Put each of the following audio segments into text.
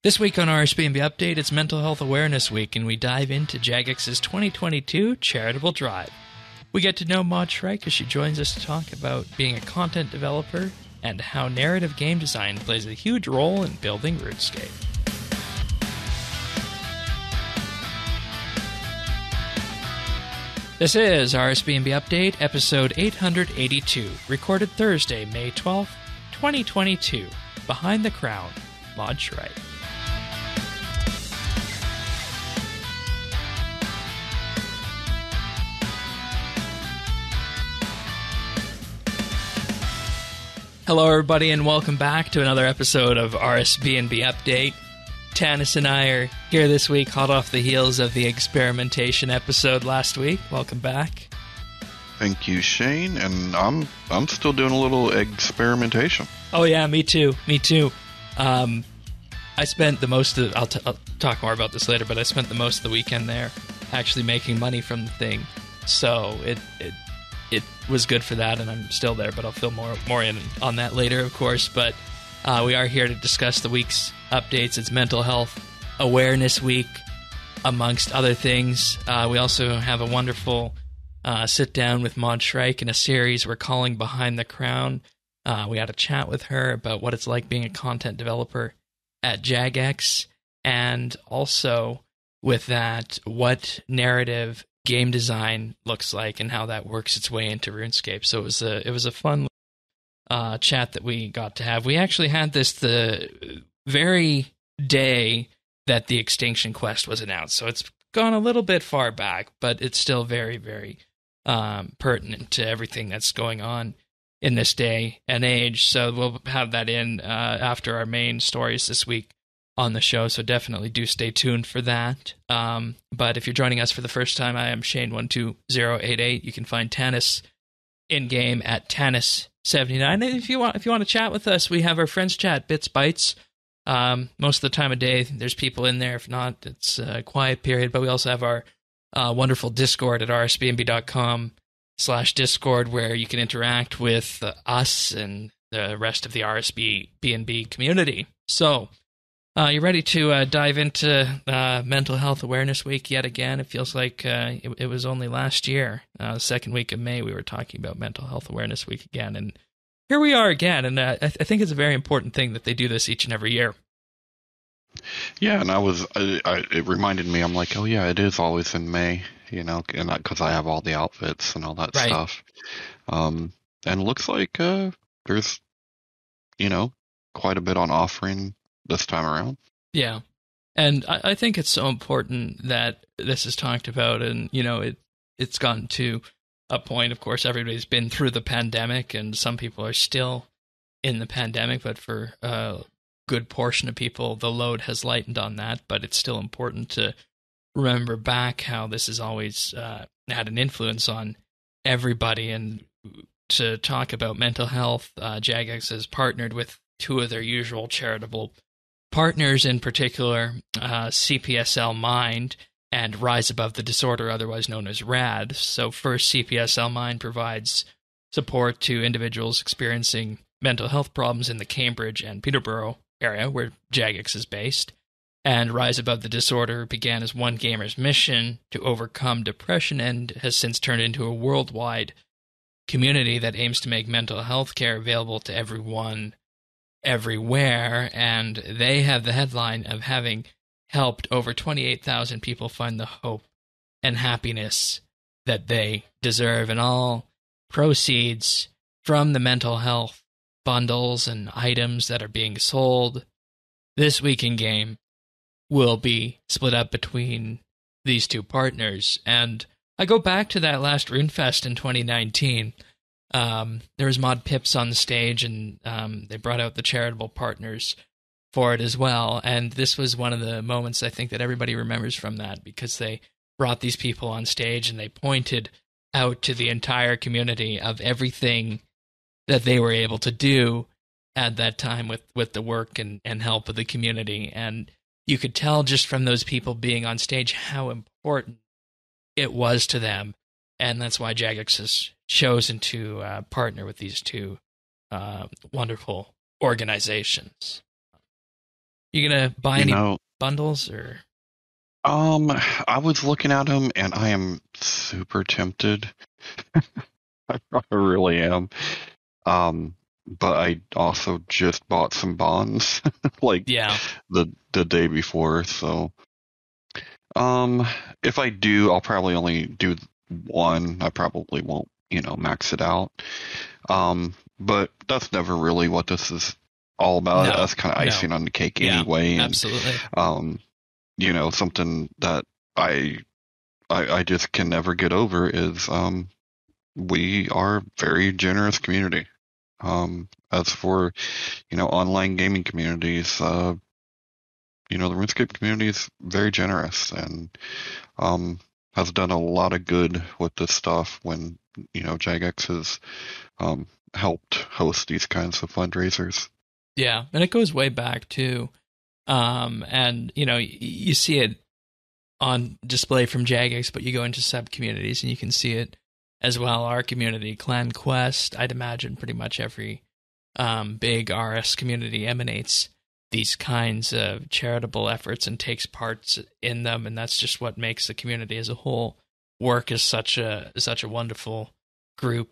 This week on RSBANDB Update, it's Mental Health Awareness Week, and we dive into Jagex's 2022 charitable drive. We get to know Mod Shrike as she joins us to talk about being a content developer and how narrative game design plays a huge role in building RuneScape. This is RSBANDB Update, episode 882, recorded Thursday, May 12th, 2022. Behind the Crown, Mod Shrike. Hello, everybody, and welcome back to another episode of RSBANDB Update. Tanis and I are here this week, hot off the heels of the experimentation episode last week. Welcome back. Thank you, Shane, and I'm still doing a little experimentation. Oh yeah, me too. I spent the most of I'll talk more about this later, but I spent the most of the weekend there actually making money from the thing. So it was good for that, and I'm still there, but I'll fill more in on that later, of course. But we are here to discuss the week's updates. It's Mental Health Awareness Week, amongst other things. We also have a wonderful sit-down with Mod Shrike in a series we're calling Behind the Crown. We had a chat with her about what it's like being a content developer at Jagex, and also with that, what narrative game design looks like and how that works its way into RuneScape. So it was a fun chat that we got to have. We actually had this the very day that the Extinction Quest was announced, so it's gone a little bit far back, but it's still very, very pertinent to everything that's going on in this day and age. So we'll have that in after our main stories this week on the show, so definitely do stay tuned for that. But if you're joining us for the first time, I am Shane12088. You can find Tanis in-game at Tanis79. And if you want to chat with us, we have our friends chat, BitsBytes. Most of the time of day, there's people in there. If not, it's a quiet period. But we also have our wonderful Discord at rsbnb.com/Discord, where you can interact with us and the rest of the RSBANDB community. So, you ready to dive into Mental Health Awareness Week yet again? It feels like it was only last year, the second week of May, we were talking about Mental Health Awareness Week again, and here we are again, and I think it's a very important thing that they do this each and every year. Yeah, and it reminded me, I'm like, oh yeah, it is always in May, and because I have all the outfits and all that stuff. And it looks like there's, quite a bit on offering this time around. Yeah. And I think it's so important that this is talked about, and, it's gotten to a point, of course, everybody's been through the pandemic, and some people are still in the pandemic, but for a good portion of people, the load has lightened on that, but it's still important to remember back how this has always had an influence on everybody. And to talk about mental health, Jagex has partnered with two of their usual charitable partners, in particular, CPSL Mind and Rise Above the Disorder, otherwise known as RAD. So first, CPSL Mind provides support to individuals experiencing mental health problems in the Cambridge and Peterborough area, where Jagex is based. And Rise Above the Disorder began as one gamer's mission to overcome depression and has since turned into a worldwide community that aims to make mental health care available to everyone, everywhere. And they have the headline of having helped over 28,000 people find the hope and happiness that they deserve. And all proceeds from the mental health bundles and items that are being sold this week in game will be split up between these two partners. And I go back to that last RuneFest in 2019. There was Mod Pips on the stage, and they brought out the charitable partners for it as well. And this was one of the moments I think that everybody remembers from that, because they brought these people on stage and they pointed out to the entire community of everything that they were able to do at that time with the work and help of the community. And you could tell just from those people being on stage how important it was to them. And that's why Jagex has chosen to partner with these two wonderful organizations. You gonna buy You any know, bundles or? I was looking at them and I am super tempted. I really am. But I also just bought some bonds like Yeah. the day before, so um if I do, I'll probably only do one. I probably won't, max it out. But that's never really what this is all about. No. That's kind of icing on the cake Yeah. anyway, and Absolutely. something that I I just can never get over is we are a very generous community. As for, online gaming communities, the RuneScape community is very generous and has done a lot of good with this stuff when, Jagex has helped host these kinds of fundraisers. Yeah, and it goes way back too. And you see it on display from Jagex, but you go into sub communities and you can see it as well. Our community, Clan Quest, I'd imagine pretty much every big RS community emanates these kinds of charitable efforts and takes parts in them, and that's just what makes the community as a whole work as such a wonderful group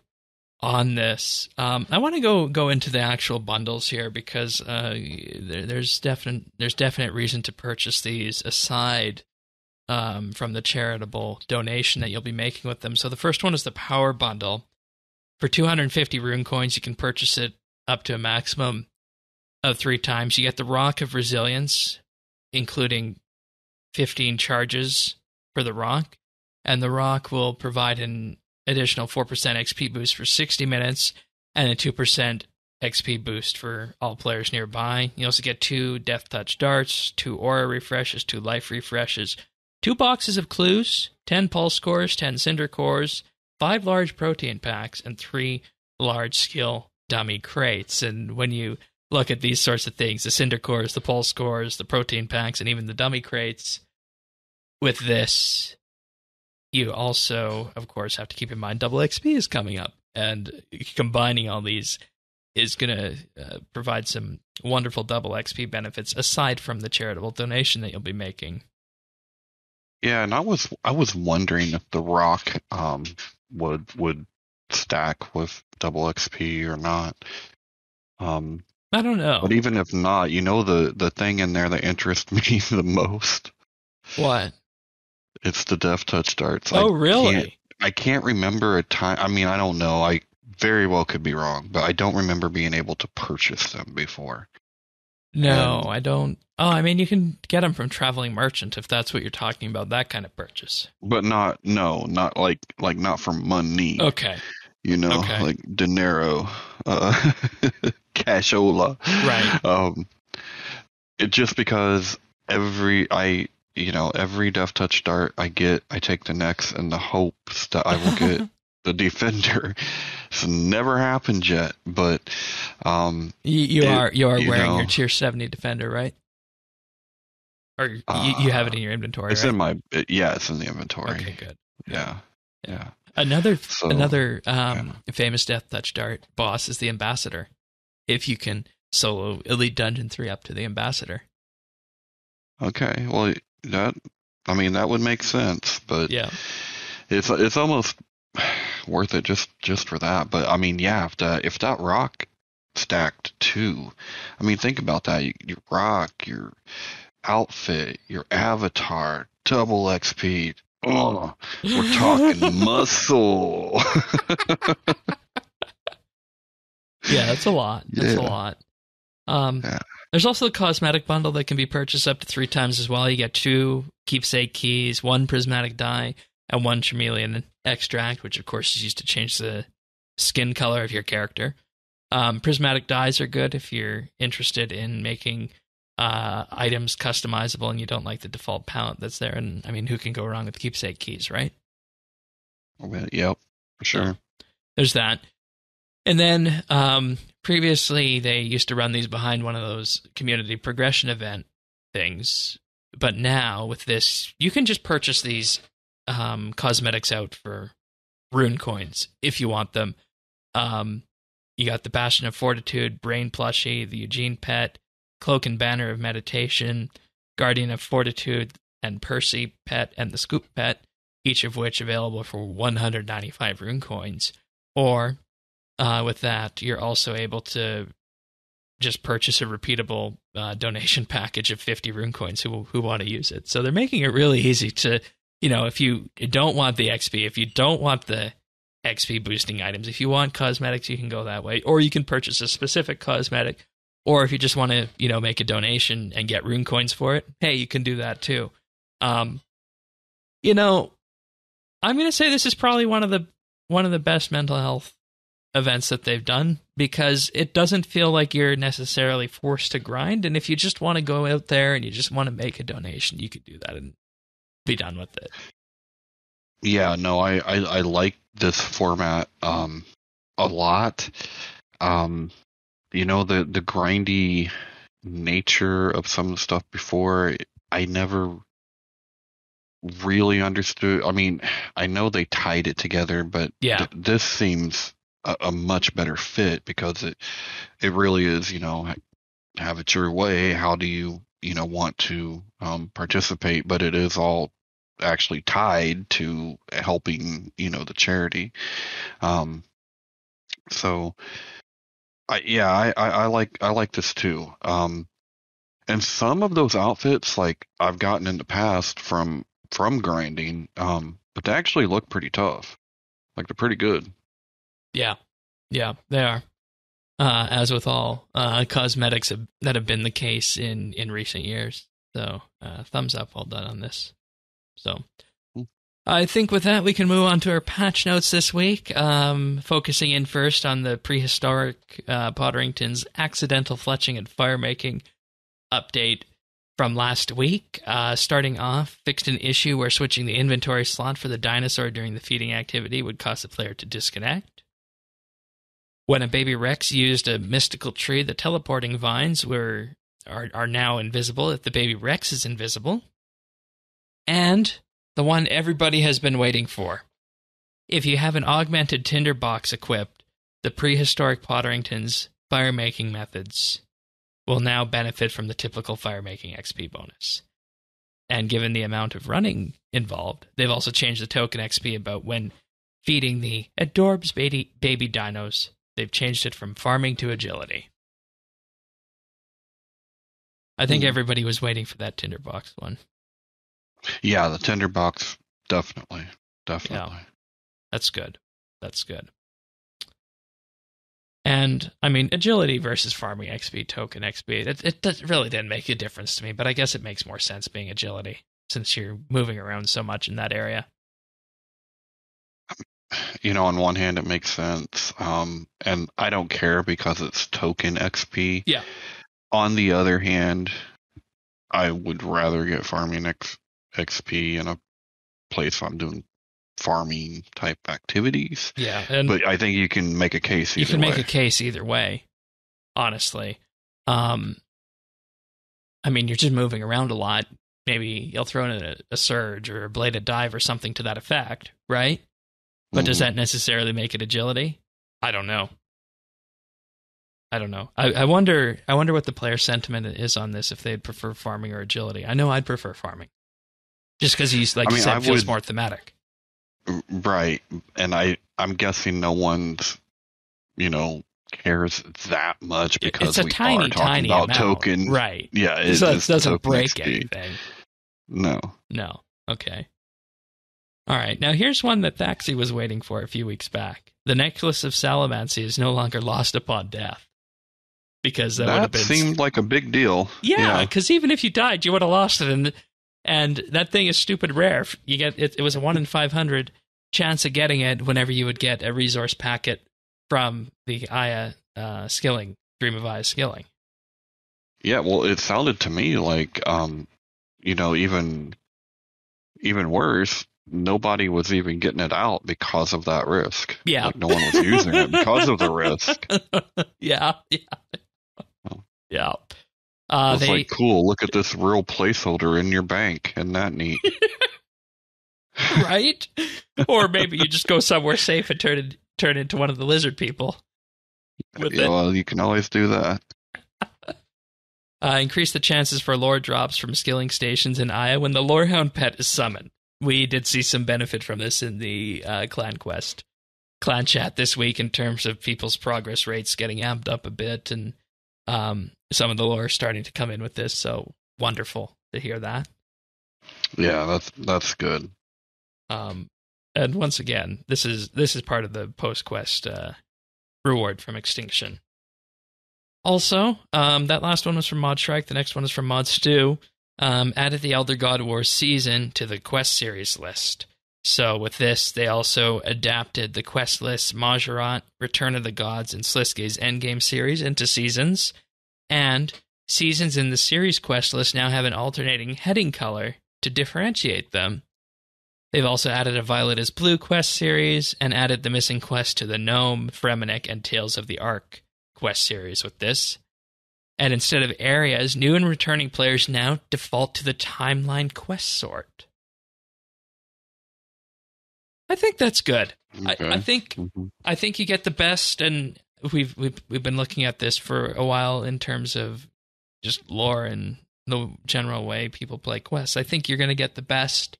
on this. I want to go into the actual bundles here because there's definite reason to purchase these aside from the charitable donation that you'll be making with them. So the first one is the Power Bundle. For 250 rune coins, you can purchase it up to a maximum of 3 times. You get the Rock of Resilience, including 15 charges for the Rock, and the Rock will provide an additional 4% XP boost for 60 minutes and a 2% XP boost for all players nearby. You also get 2 Death Touch Darts, 2 Aura Refreshes, 2 Life Refreshes, 2 boxes of clues, 10 Pulse Cores, 10 Cinder Cores, 5 large protein packs, and 3 large skill dummy crates. And when you look at these sorts of things, the Cinder Cores, the Pulse Cores, the protein packs, and even the dummy crates, with this, you also, of course, have to keep in mind double XP is coming up. And combining all these is going to provide some wonderful double XP benefits aside from the charitable donation that you'll be making. Yeah, and I was wondering if the Rock would stack with double XP or not. I don't know. But even if not, the thing in there that interests me the most. What? It's the Death Touch Darts. Oh, really? I can't remember a time. I mean, I don't know. I very well could be wrong, but I don't remember being able to purchase them before. No, I don't. Oh, I mean, you can get them from Traveling Merchant if that's what you're talking about, that kind of purchase. But not like not for money. Okay. Okay. Like dinero, cashola. Right. It just because every Death Touch Dart I take the next in the hopes that I will get the Defender. It's never happened yet, but you are wearing your Tier 70 Defender, right? Or you have it in your inventory, it's right? it's in the inventory. Okay, good. Yeah. Another famous Death Touch Dart boss is the Ambassador. If you can solo Elite Dungeon 3 up to the Ambassador. Okay, well, that would make sense, but yeah, it's almost worth it just for that. But I mean, yeah, if that Rock stacked too, I mean, think about that. Your Rock, your outfit, your avatar, double XP. Oh, we're talking muscle. Yeah, that's a lot. That's a lot. There's also the cosmetic bundle that can be purchased up to 3 times as well. You get 2 keepsake keys, 1 prismatic dye, and 1 chameleon extract, which of course is used to change the skin color of your character. Prismatic dyes are good if you're interested in making items customizable and you don't like the default palette that's there. And I mean, who can go wrong with keepsake keys, right? Yep, for sure. So, there's that. And then previously they used to run these behind one of those community progression event things. But now with this, you can just purchase these cosmetics out for rune coins if you want them. You got the Bastion of Fortitude, Brain plushie, the Eugene pet, Cloak and Banner of Meditation, Guardian of Fortitude, and Percy Pet and the Scoop Pet, each of which available for 195 rune coins. Or with that, you're also able to just purchase a repeatable donation package of 50 rune coins who want to use it. So they're making it really easy to, if you don't want the XP, if you don't want the XP boosting items, if you want cosmetics, you can go that way. Or you can purchase a specific cosmetic. Or if you just want to, make a donation and get rune coins for it, hey, you can do that too. I'm going to say this is probably one of the best mental health events that they've done, because it doesn't feel like you're necessarily forced to grind. And if you just want to go out there and you just want to make a donation, you could do that and be done with it. Yeah, no, I like this format a lot. The grindy nature of some of the stuff before, I never really understood. I mean, I know they tied it together, but this seems a much better fit, because it really is, have it your way. How do you, want to participate? But it is all actually tied to helping, the charity. So I like this too. And some of those outfits, like, I've gotten in the past from grinding, but they actually look pretty tough. Like, they're pretty good. Yeah, they are. As with all cosmetics that have been the case in recent years. So, thumbs up, well done on this. So, I think with that, we can move on to our patch notes this week, focusing in first on the prehistoric Potterington's accidental fletching and firemaking update from last week. Starting off, fixed an issue where switching the inventory slot for the dinosaur during the feeding activity would cause the player to disconnect. When a baby Rex used a mystical tree, the teleporting vines are now invisible if the baby Rex is invisible. And the one everybody has been waiting for. If you have an augmented tinderbox equipped, the prehistoric Potterington's firemaking methods will now benefit from the typical firemaking XP bonus. And given the amount of running involved, they've also changed the token XP about when feeding the adorbs baby dinos. They've changed it from farming to agility. I think everybody was waiting for that tinderbox one. Yeah, the tinderbox, definitely. Yeah, that's good. And, I mean, agility versus farming XP, token XP, it really didn't make a difference to me, but I guess it makes more sense being agility, since you're moving around so much in that area. On one hand, it makes sense, and I don't care because it's token XP. Yeah. On the other hand, I would rather get farming XP in a place I'm doing farming type activities. Yeah, but I think you can make a case either way. Make a case either way, honestly. I mean, you're just moving around a lot. Maybe you'll throw in a surge or a bladed dive or something to that effect, right? But does that necessarily make it agility? I don't know. I wonder what the player sentiment is on this, if they'd prefer farming or agility. I know I'd prefer farming. Just because you said, feels more thematic. Right. And I'm guessing no one's, cares that much, because it's a tiny about amount. Token. Right. Yeah. It doesn't break XP. Anything. No. Okay. All right. Now here's one that Thaxi was waiting for a few weeks back. The Necklace of Salamancy is no longer lost upon death. Because that would have been... seemed like a big deal. Yeah, because even if you died, you would have lost it. And that thing is stupid rare. You get it was a 1 in 500 chance of getting it whenever you would get a resource packet from the Aya skilling, Dream of Aya skilling. Yeah, well, it sounded to me like, even worse, nobody was even getting it out because of that risk. Yeah. Like, no one was using it because of the risk. Yeah. It's like, cool, look at this real placeholder in your bank. Isn't that neat? Right? Or maybe you just go somewhere safe and turn into one of the lizard people. Well, you can always do that. Increase the chances for lore drops from skilling stations in Aya when the Lorehound pet is summoned. We did see some benefit from this in the Clan chat this week in terms of people's progress rates getting amped up a bit, and some of the lore starting to come in with this. So wonderful to hear that. Yeah, that's good. And once again, this is part of the post-quest reward from Extinction. Also, that last one was from Mod Shrike. The next one is from Mod Stew. Added the Elder God War season to the quest series list. So with this, they also adapted the quest lists Majorat, Return of the Gods, and Sliske's Endgame series into seasons. And seasons in the series quest list now have an alternating heading color to differentiate them. They've also added a Violet is Blue quest series and added the missing quest to the Gnome, Fremennik, and Tales of the Ark quest series with this. And instead of areas, new and returning players now default to the timeline quest sort. I think that's good. Okay. I think you get the best, and we've been looking at this for a while in terms of just lore and the general way people play quests. I think you're going to get the best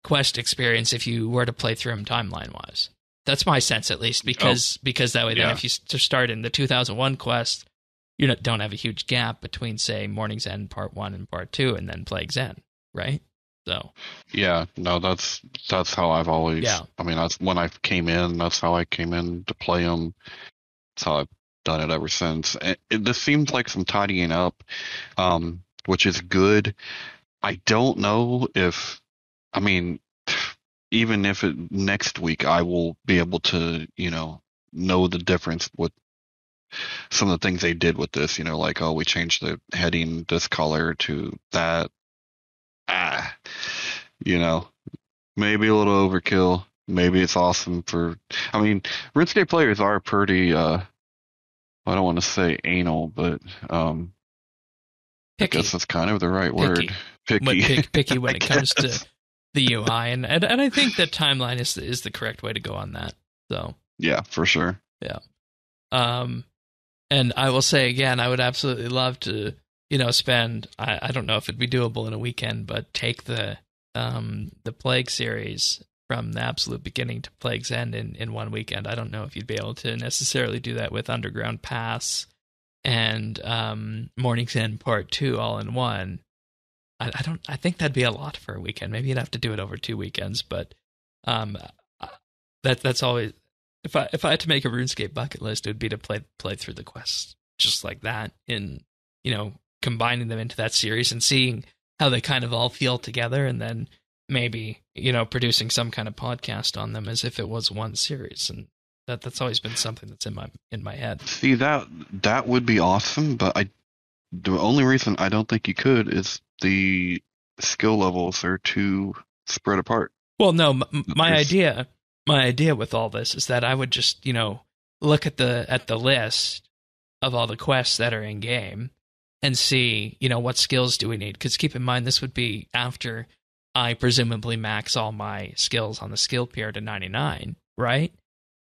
quest experience if you were to play through them timeline-wise. That's my sense, at least, because that way, then if you start in the 2001 quest, you don't have a huge gap between, say, Morning's End Part 1 and Part 2, and then Plague's End, right? So. Yeah, no, that's how I've always. Yeah. I mean, that's when I came in. That's how I came in to play them. That's how I've done it ever since. This seems like some tidying up, which is good. I don't know if. I mean, even if next week I will be able to, know the difference with some of the things they did with this, like, we changed the heading this color to that. Maybe a little overkill. Maybe it's awesome RuneScape players are pretty, I don't want to say anal, but, I guess that's kind of the right word. Picky when it comes to the UI, and I think that timeline is the correct way to go on that. So yeah, for sure. Yeah. And I will say again, I would absolutely love to, spend. I don't know if it'd be doable in a weekend, but take the Plague series from the absolute beginning to Plague's End in one weekend. I don't know if you'd be able to necessarily do that with Underground Pass and Morning's End Part 2 all in one. I think that'd be a lot for a weekend. Maybe you'd have to do it over 2 weekends, but that's always, if I had to make a RuneScape bucket list, it would be to play through the quests just like that, in combining them into that series and seeing how they kind of all feel together, and then maybe producing some kind of podcast on them as if it was one series. And that's always been something that's in my head. See, that would be awesome, but the only reason I don't think you could is the skill levels are too spread apart. Well, no, my idea with all this is that I would just, look at the list of all the quests that are in game and see, what skills do we need? Because keep in mind, this would be after I presumably max all my skills on the skill pier to 99, right?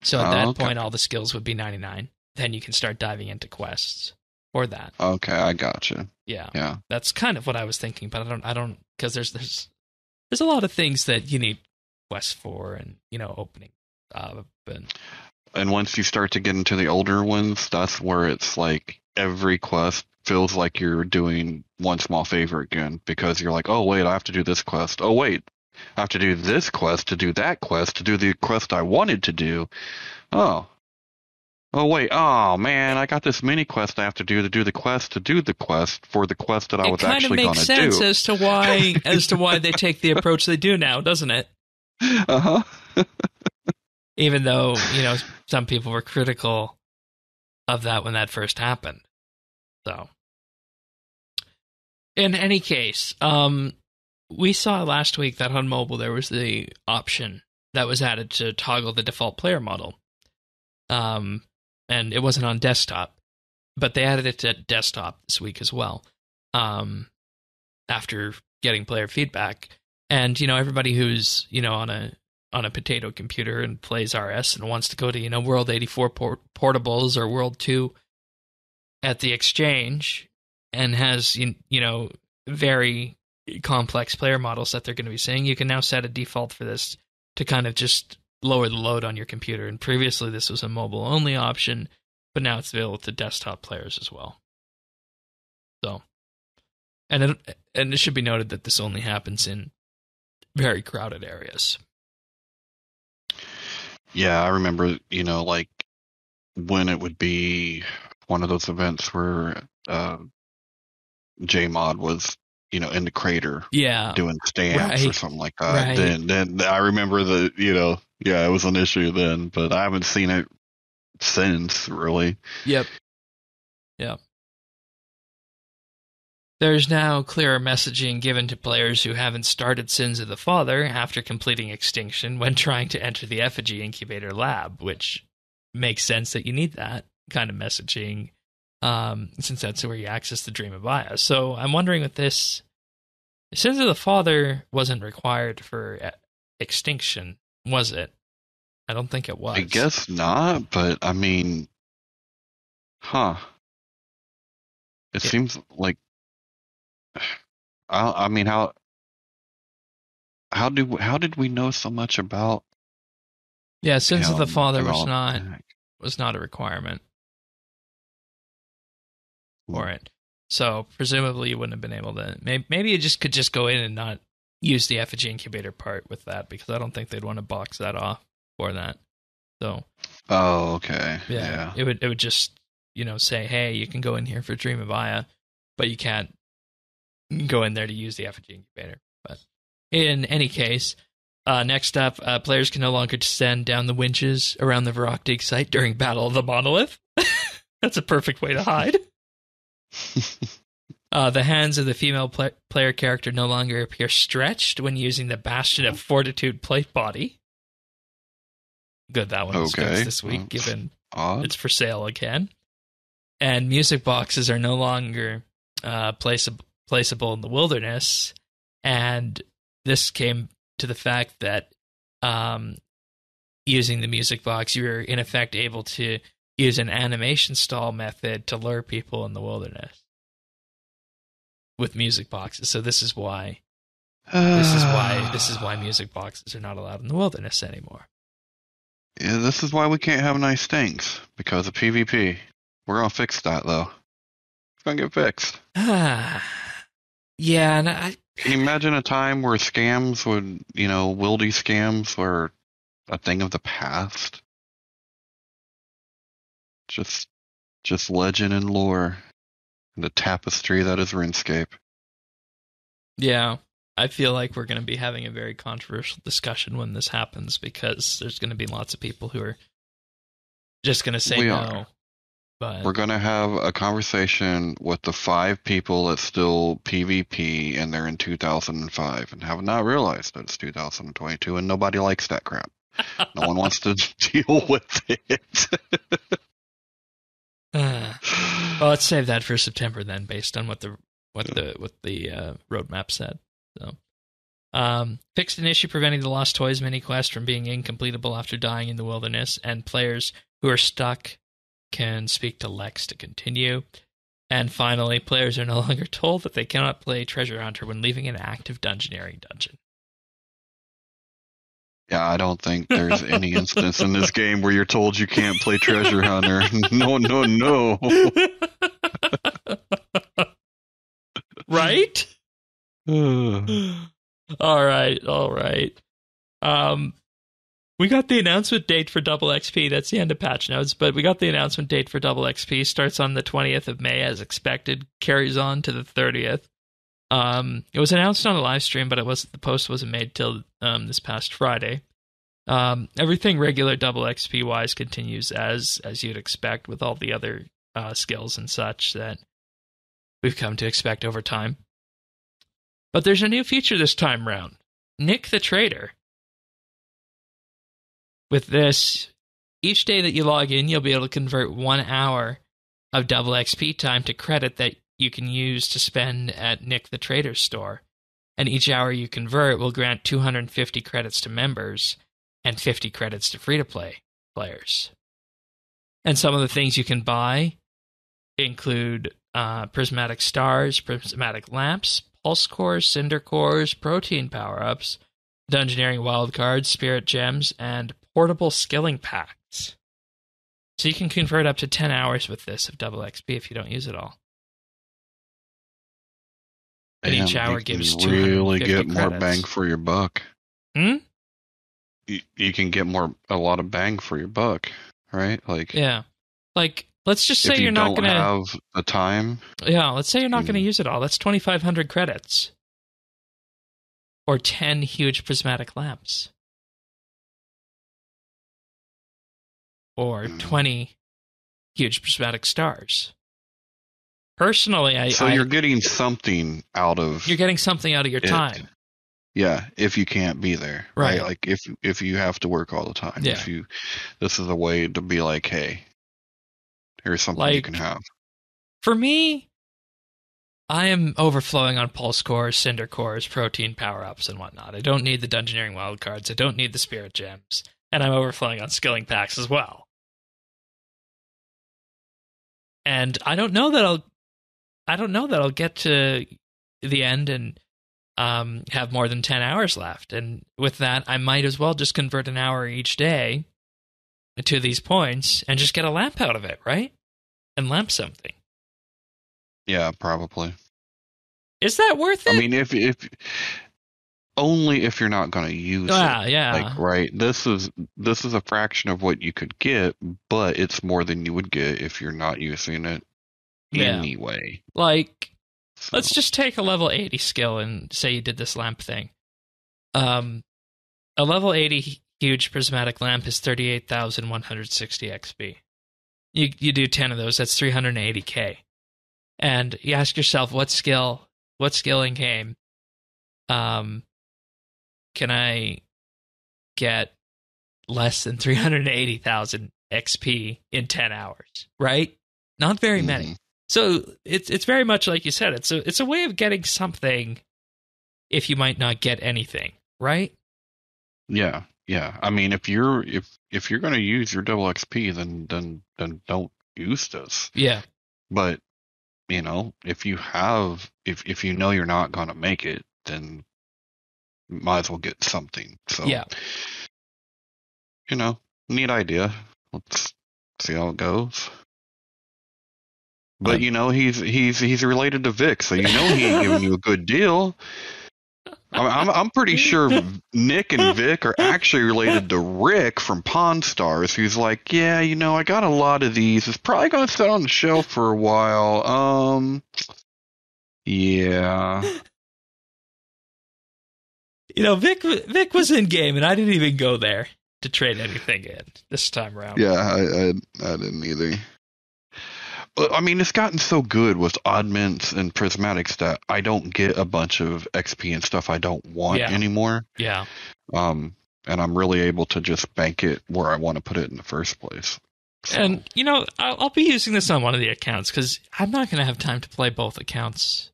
So at that point, all the skills would be 99. Then you can start diving into quests for that. Okay, I gotcha. Yeah. That's kind of what I was thinking, but I don't, because there's a lot of things that you need quests for, and opening up, and once you start to get into the older ones, that's where it's like every quest feels like you're doing one small favor again, because you're like, oh wait, I have to do this quest. Oh wait, I have to do this quest to do that quest to do the quest I wanted to do. Oh wait, oh man, I got this mini quest I have to do the quest for the quest that I was actually going to do. It kind of makes sense as to why they take the approach they do now, doesn't it? Even though, some people were critical of that when that first happened. So, in any case, we saw last week that on mobile there was the option that was added to toggle the default player model. And it wasn't on desktop, but they added it to desktop this week as well, after getting player feedback. And, everybody who's, on a potato computer and plays RS and wants to go to, World 84 portables or World 2 at the exchange, and has very complex player models that they're going to be seeing, you can now set a default for this to kind of just lower the load on your computer. And previously this was a mobile only option, but now it's available to desktop players as well. So, and it should be noted that this only happens in very crowded areas. Yeah, I remember, like when it would be one of those events where JMod was, in the crater, doing stamps or something like that. Right. Then I remember it was an issue then, but I haven't seen it since, really. Yep. There's now clearer messaging given to players who haven't started Sins of the Father after completing Extinction when trying to enter the Effigy Incubator Lab, which makes sense that you need that kind of messaging, since that's where you access the Dream of Aya. So I'm wondering with this, Sins of the Father wasn't required for Extinction, was it? I don't think it was. I guess not, but I mean, It seems like, I mean, how did we know so much about? Yeah, Sins of the Father was not a requirement for it. So presumably you wouldn't have been able to. Maybe you could just go in and not use the effigy incubator part with that, because I don't think they'd want to box that off for that. So. Oh, okay. Yeah. It would just say, hey, you can go in here for Dream of Aya, but you can't go in there to use the effigy incubator. But in any case, next up, players can no longer descend down the winches around the Varrock dig site during Battle of the Monolith. That's a perfect way to hide. The hands of the female player character no longer appear stretched when using the Bastion of Fortitude plate body. Good, that one was fixed this week, given it's for sale again. And music boxes are no longer placeable in the wilderness. And this came to the fact that using the music box, you're in effect able to use an animation stall method to lure people in the wilderness with music boxes. So this is why music boxes are not allowed in the wilderness anymore. Yeah, this is why we can't have nice things, because of PvP. We're gonna fix that though. It's gonna get fixed. Yeah, and can you imagine a time where scams would, wildy scams were a thing of the past? Just legend and lore, and the tapestry that is RuneScape. Yeah, I feel like we're going to be having a very controversial discussion when this happens, because there's going to be lots of people who are just going to say no. But we're going to have a conversation with the 5 people that still PvP, and they're in 2005 and have not realized that it's 2022 and nobody likes that crap. No one wants to deal with it. Well, let's save that for September then, based on what the roadmap said. So, fixed an issue preventing the Lost Toys mini quest from being incompletable after dying in the wilderness, and players who are stuck can speak to Lex to continue. And finally, players are no longer told that they cannot play Treasure Hunter when leaving an active dungeoneering dungeon. Yeah, I don't think there's any instance in this game where you're told you can't play Treasure Hunter. No. Right? All right. We got the announcement date for Double XP. That's the end of patch notes, but we got the announcement date for Double XP. Starts on the 20th of May as expected, carries on to the 30th. It was announced on a live stream, but the post wasn't made till this past Friday. Everything regular Double XP wise continues as you'd expect, with all the other skills and such that we've come to expect over time. But there's a new feature this time round. Nick the Trader. With this, each day that you log in, you'll be able to convert 1 hour of double XP time to credit that you can use to spend at Nick the Trader's store. And each hour you convert will grant 250 credits to members and 50 credits to free-to-play players. And some of the things you can buy include prismatic stars, prismatic lamps, pulse cores, cinder cores, protein power-ups, dungeoneering wildcards, spirit gems, and portable skilling packs. So you can convert up to 10 hours with this of double XP if you don't use it all. And each hour gives 250 really get credits. more bang for your buck. Hmm? You can get a lot of bang for your buck, right? Like, yeah. Like, let's just say if you you're not going to have the time. Yeah, let's say you're not going to use it all. That's 2,500 credits. Or 10 huge prismatic lamps. Or 20 huge prismatic stars. Personally, you're getting something out of... You're getting something out of your time. Yeah, if you can't be there. Right? Like, if you have to work all the time. Yeah. This is a way to be like, hey, here's something you can have. For me, I am overflowing on pulse cores, cinder cores, protein power-ups, and whatnot. I don't need the dungeoneering wildcards. I don't need the spirit gems. And I'm overflowing on skilling packs as well. And I don't know that I'll get to the end and have more than 10 hours left. And with that, I might as well just convert an hour each day to these points and just get a lamp out of it, right? And lamp something. Yeah, probably. Is that worth it? I mean, if only if you're not going to use it. Yeah. Like, right. This is a fraction of what you could get, but it's more than you would get if you're not using it anyway. Like, let's just take a level 80 skill and say you did this lamp thing. A level 80 huge prismatic lamp is 38,160 XP. You do 10 of those, that's 380k. And you ask yourself, what skilling came? Can I get less than 380,000 XP in 10 hours? Right? Not very many. So it's very much like you said. It's a way of getting something if you might not get anything, right? Yeah. I mean, if you're going to use your double XP, then don't use this. Yeah. But if you know you're not going to make it, then might as well get something. So yeah. Neat idea. Let's see how it goes. But he's related to Vic, so he ain't giving you a good deal. I'm pretty sure Nick and Vic are actually related to Rick from Pawn Stars, who's like, yeah, I got a lot of these. It's probably gonna sit on the shelf for a while. Yeah. Vic was in game, and I didn't even go there to trade anything in this time around. Yeah, I didn't either. I mean, it's gotten so good with oddments and prismatics that I don't get a bunch of XP and stuff I don't want anymore. Yeah. And I'm really able to just bank it where I want to put it in the first place. So. And, I'll be using this on one of the accounts because I'm not going to have time to play both accounts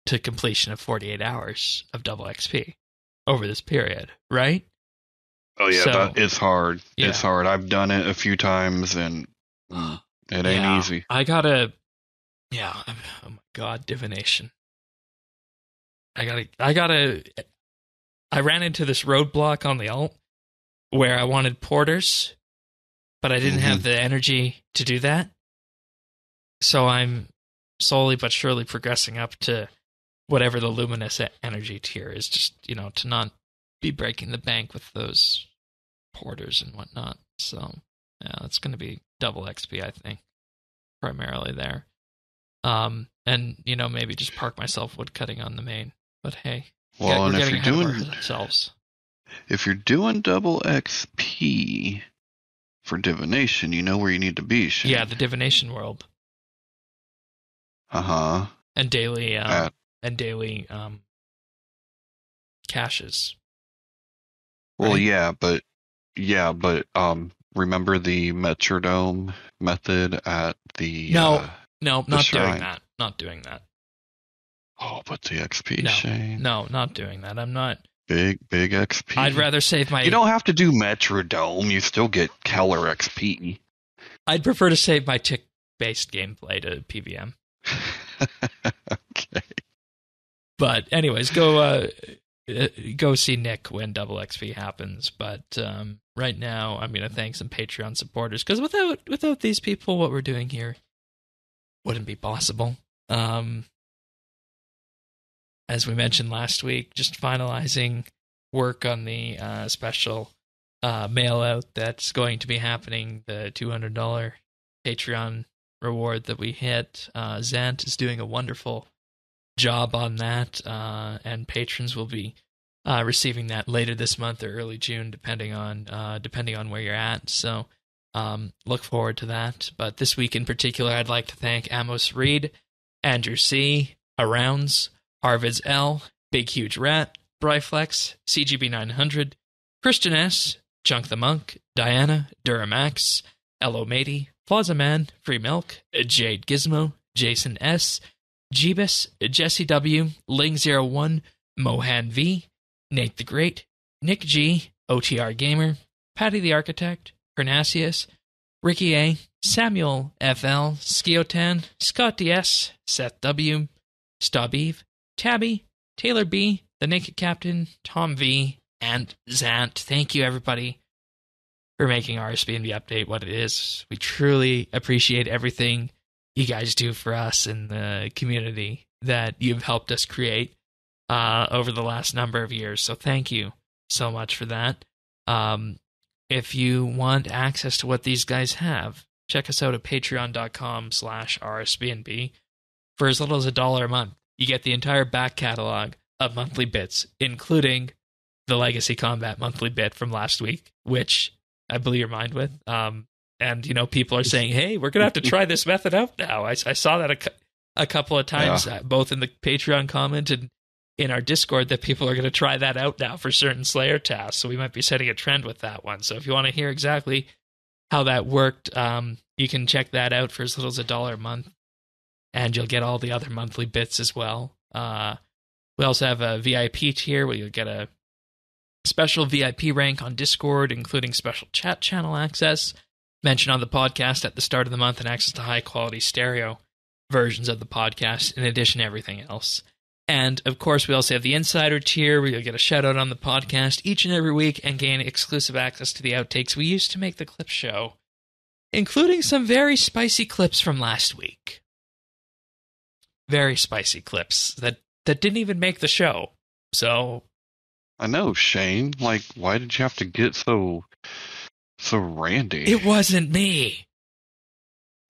to completion of 48 hours of double XP over this period, right? Oh, yeah, so, it's hard. Yeah. It's hard. I've done it a few times, and it ain't easy. Oh my God, divination. I ran into this roadblock on the alt where I wanted porters, but I didn't have the energy to do that. So I'm slowly but surely progressing up to whatever the luminous energy tier is, just, to not be breaking the bank with those porters and whatnot. So, yeah, it's going to be double XP, I think, primarily there. And, maybe just park myself woodcutting on the main. But hey, we're getting ahead of ourselves. If you're doing double XP for divination, you know where you need to be, Shane. Yeah, the divination world. Uh-huh. And daily caches. Well, right? but remember the Metrodome method at the No, not shrine? doing that. Not doing that. Oh, but the XP, Shane. No, not doing that. I'm not. Big XP. I'd rather save my... You don't have to do Metrodome. You still get Keller XP. I'd prefer to save my tick-based gameplay to PVM. Okay. But anyways, go see Nick when Double XP happens. But right now, I'm going to thank some Patreon supporters because without these people, what we're doing here wouldn't be possible. As we mentioned last week, just finalizing work on the special mail out that's going to be happening, the $200 Patreon reward that we hit. Zant is doing a wonderful job on that, and patrons will be receiving that later this month or early June, depending on where you're at. So look forward to that. But this week in particular, I'd like to thank Amos Reed, Andrew C., Arounds, Harvids L., Big Huge Rat, Bryflex, CGB900, Christian S., Junk the Monk, Diana, Duramax, Elo Matey, Plaza Man, Free Milk, Jade Gizmo, Jason S., Jeebus, Jesse W., Ling01, Mohan V., Nate the Great, Nick G., OTR Gamer, Patty the Architect, Pernasius, Ricky A., Samuel FL, Skiotan, Scott DS, Seth W., Stab Eve, Tabby, Taylor B., The Naked Captain, Tom V., and Zant. Thank you, everybody, for making RSBANDB Update what it is. We truly appreciate everything you guys do for us in the community that you've helped us create over the last number of years. So thank you so much for that. If you want access to what these guys have, check us out at patreon.com/RSBNB. For as little as $1 a month, you get the entire back catalog of monthly bits, including the Legacy Combat monthly bit from last week, which I blew your mind with. And, people are saying, hey, we're going to have to try this method out now. I saw that a couple of times, both in the Patreon comment and in our Discord, that people are going to try that out now for certain Slayer tasks. So we might be setting a trend with that one. So if you want to hear exactly how that worked, you can check that out for as little as $1 a month. And you'll get all the other monthly bits as well. We also have a VIP tier where you'll get a special VIP rank on Discord, including special chat channel access, mention on the podcast at the start of the month, and access to high-quality stereo versions of the podcast, in addition to everything else. And, of course, we also have the Insider tier, where you'll get a shout-out on the podcast each and every week and gain exclusive access to the outtakes we used to make the clip show, including some very spicy clips from last week. Very spicy clips that didn't even make the show. So I know, Shane. Like, why did you have to get so randy? It wasn't me.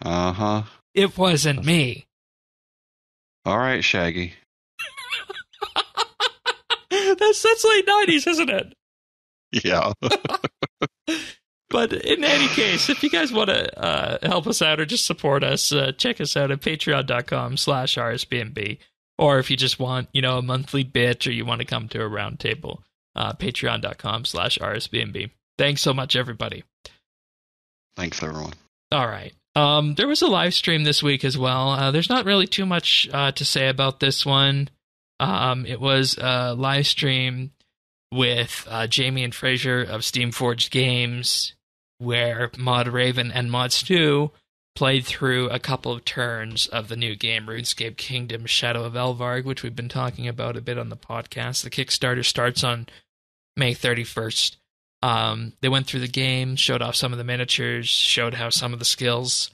Uh-huh. It wasn't me. All right, Shaggy. That's late 90s, isn't it? Yeah. But in any case, if you guys want to help us out or just support us, check us out at patreon.com/RSBNB. Or if you just want, a monthly bit, or you want to come to a round table, patreon.com/RSBNB. Thanks so much, everybody. Thanks, everyone. All right. There was a live stream this week as well. There's not really too much to say about this one. It was a live stream with Jamie and Fraser of Steamforged Games, where Mod Raven and Mod Stu played through a couple of turns of the new game, RuneScape Kingdom Shadow of Elvarg, which we've been talking about a bit on the podcast. The Kickstarter starts on May 31st. They went through the game, showed off some of the miniatures, showed how some of the skills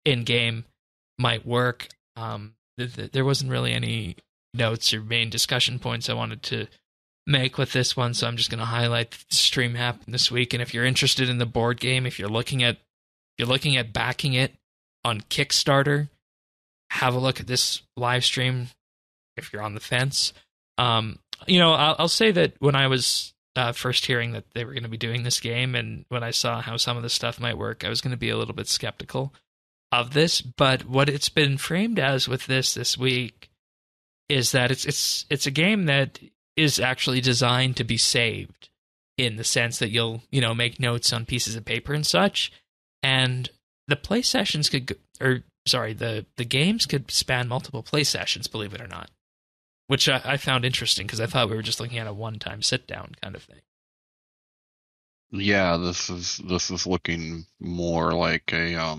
in-game might work. There wasn't really any notes or main discussion points I wanted to make with this one, so I'm just going to highlight that the stream happened this week. And if you're interested in the board game, if you're looking at backing it on Kickstarter, have a look at this live stream if you're on the fence. I'll say that when I was first hearing that they were going to be doing this game, and when I saw how some of the stuff might work, I was going to be a little bit skeptical of this. But what it's been framed as with this week is that it's a game that is actually designed to be saved, in the sense that you'll make notes on pieces of paper and such. And the play sessions the games could span multiple play sessions, believe it or not, which I found interesting because I thought we were just looking at a one-time sit-down kind of thing. Yeah, this is looking more like a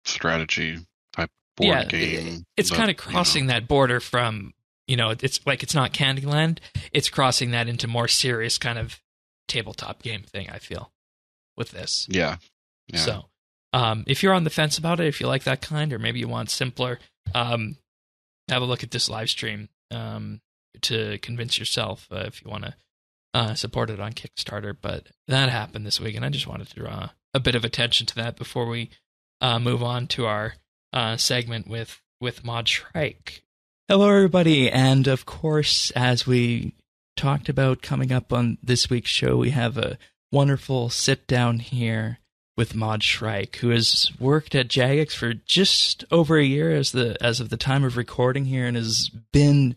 strategy board game. It's kind of crossing that border from, it's like it's not Candyland. It's crossing that into more serious kind of tabletop game thing, I feel, with this. Yeah. So, if you're on the fence about it, if you like that kind, or maybe you want simpler, have a look at this live stream to convince yourself if you want to support it on Kickstarter. But that happened this week, and I just wanted to draw a bit of attention to that before we move on to our segment with Mod Shrike. Hello, everybody, and of course, as we talked about coming up on this week's show, we have a wonderful sit-down here with Mod Shrike, who has worked at Jagex for just over a year as of the time of recording here, and has been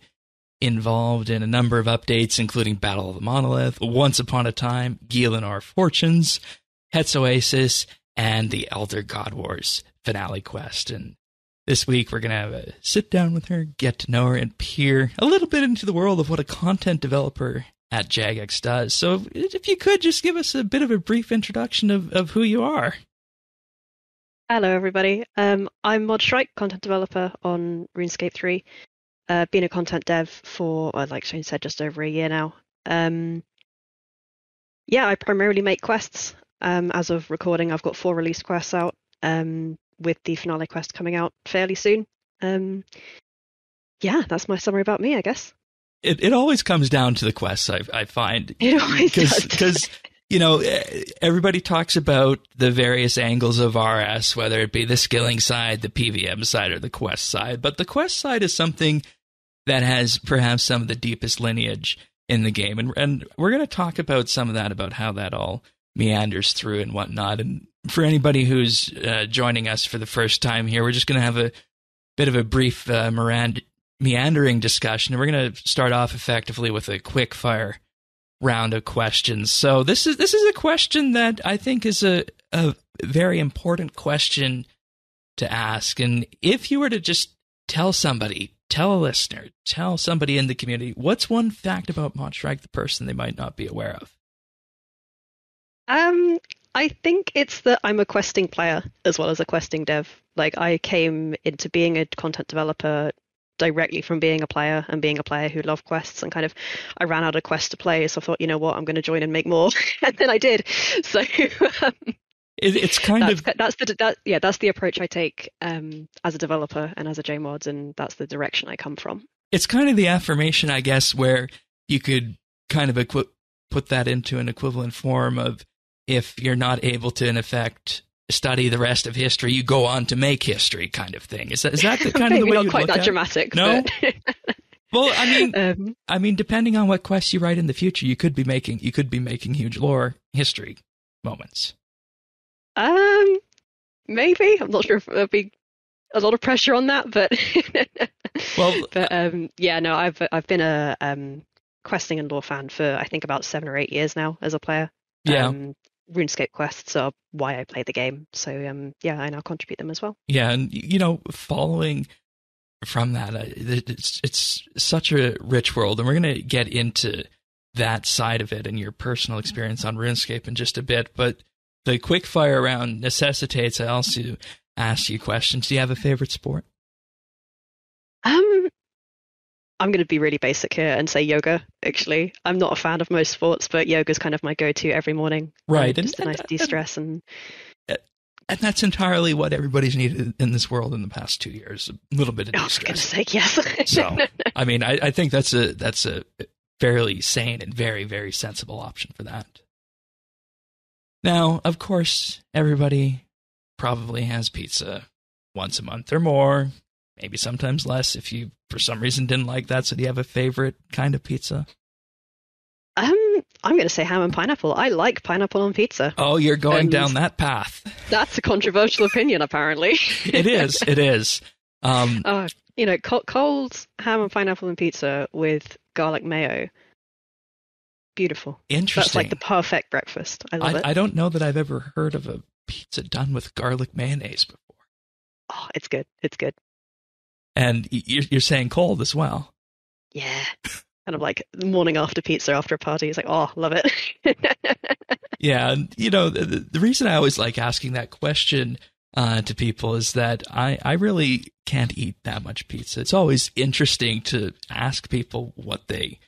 involved in a number of updates, including Battle of the Monolith, Once Upon a Time, Gielinor Fortunes, Het's Oasis, and the Elder God Wars finale quest. And this week we're going to have a sit down with her, get to know her, and peer a little bit into the world of what a content developer at Jagex does. So if you could just give us a bit of a brief introduction of who you are. Hello, everybody. I'm Mod Shrike, content developer on RuneScape 3. Been a content dev for, like Shane said, just over a year now. I primarily make quests. As of recording, I've got 4 released quests out, with the finale quest coming out fairly soon. That's my summary about me, I guess. It always comes down to the quests, I find. It always does. Because, everybody talks about the various angles of RS, whether it be the skilling side, the PVM side, or the quest side. But the quest side is something that has perhaps some of the deepest lineage in the game. And we're going to talk about some of that, about how that all meanders through and whatnot. And for anybody who's joining us for the first time here, we're just going to have a bit of a brief meandering discussion. And we're going to start off effectively with a quick fire round of questions. So this is a question that I think is a very important question to ask. And if you were to just tell a listener, tell somebody in the community, what's one fact about Mod Shrike the person they might not be aware of? I think it's that I'm a questing player as well as a questing dev. Like, I came into being a content developer directly from being a player, and being a player who loved quests, and kind of I ran out of quests to play, so I thought, you know what, I'm going to join and make more, and then I did. So it's kind that's the approach I take as a developer and as a JMods, and that's the direction I come from. It's kind of the affirmation, I guess, where you could kind of put that into an equivalent form of, if you're not able to, in effect, study the rest of history, you go on to make history, kind of thing. Is that the kind of the way you look at it? Maybe not quite that dramatic. No. But... Well, I mean, depending on what quests you write in the future, you could be making huge lore history moments. Maybe. I'm not sure if there'll be a lot of pressure on that, but I've been a questing and lore fan for, I think, about 7 or 8 years now as a player. Yeah. RuneScape quests are why I play the game, so I now contribute them as well. Yeah, and following from that, it's such a rich world, and we're going to get into that side of it and your personal experience on RuneScape in just a bit. But the quick fire round necessitates I also ask you questions. Do you have a favorite sport? I'm going to be really basic here and say yoga, actually. I'm not a fan of most sports, but yoga's kind of my go-to every morning. Right. Just a nice de-stress. And that's entirely what everybody's needed in this world in the past 2 years, a little bit of de-stress. For goodness sake, yes. So, I mean, I think that's a fairly sane and very, very sensible option for that. Now, of course, everybody probably has pizza once a month or more, maybe sometimes less if you, for some reason, didn't like that. So do you have a favorite kind of pizza? I'm going to say ham and pineapple. I like pineapple on pizza. Oh, you're going down that path. That's a controversial opinion, apparently. It is. Cold ham and pineapple on pizza with garlic mayo. Beautiful. Interesting. That's like the perfect breakfast. I love it. I don't know that I've ever heard of a pizza done with garlic mayonnaise before. Oh, it's good. It's good. And you're saying cold as well. Yeah. Kind of like the morning after pizza after a party. It's like, oh, love it. Yeah. And, the reason I always like asking that question, to people is that I really can't eat that much pizza. It's always interesting to ask people what they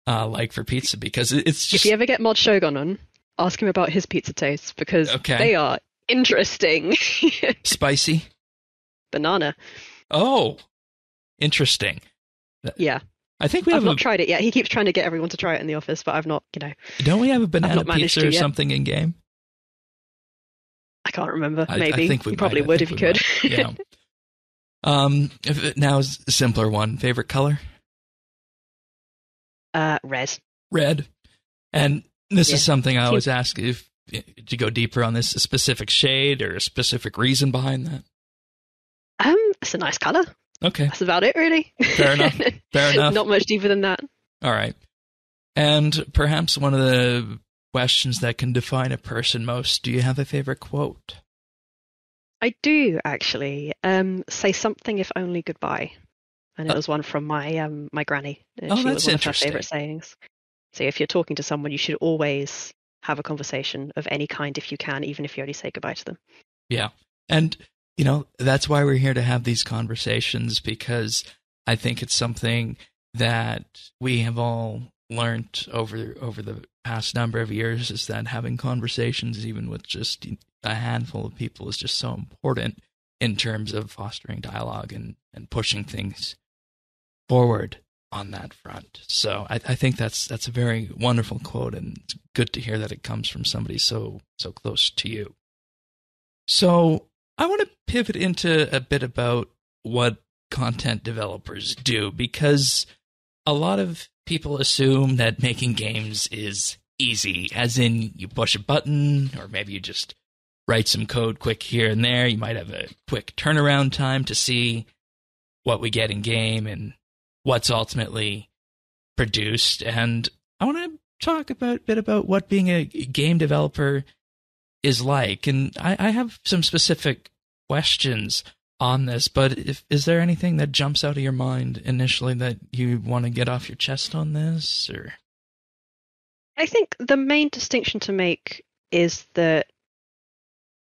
like for pizza, because it's just... If you ever get Mod Shogun on, ask him about his pizza tastes, because they are interesting. Spicy? Banana. Oh, interesting. Yeah. I think I've not tried it yet. He keeps trying to get everyone to try it in the office, but I've not, Don't we have a banana pizza or something in game? I can't remember. Maybe. I think you probably would if you could. Yeah. Now, a simpler one. Favorite color? Red. Red. And this is something I always ask, if to go deeper on this, a specific shade or a specific reason behind that? It's a nice color. Okay. That's about it, really. Fair enough. Not much deeper than that. All right. And perhaps one of the questions that can define a person most, do you have a favorite quote? I do, actually. Say something if only goodbye. And it was one from my my granny. She that's was one of her interesting. favorite sayings. So if you're talking to someone, you should always have a conversation of any kind if you can, even if you only say goodbye to them. Yeah. And that's why we're here to have these conversations, because I think it's something that we have all learned over the past number of years, is that having conversations, even with just a handful of people, is just so important in terms of fostering dialogue and pushing things forward on that front. So I think that's a very wonderful quote, and it's good to hear that it comes from somebody so close to you. So I want to pivot into a bit about what content developers do, because a lot of people assume that making games is easy, as in you push a button, or maybe you just write some code quick here and there. You might have a quick turnaround time to see what we get in game and what's ultimately produced. And I want to talk a bit about what being a game developer is like. And I have some specific questions on this, but is there anything that jumps out of your mind initially that you want to get off your chest on this? Or I think the main distinction to make is that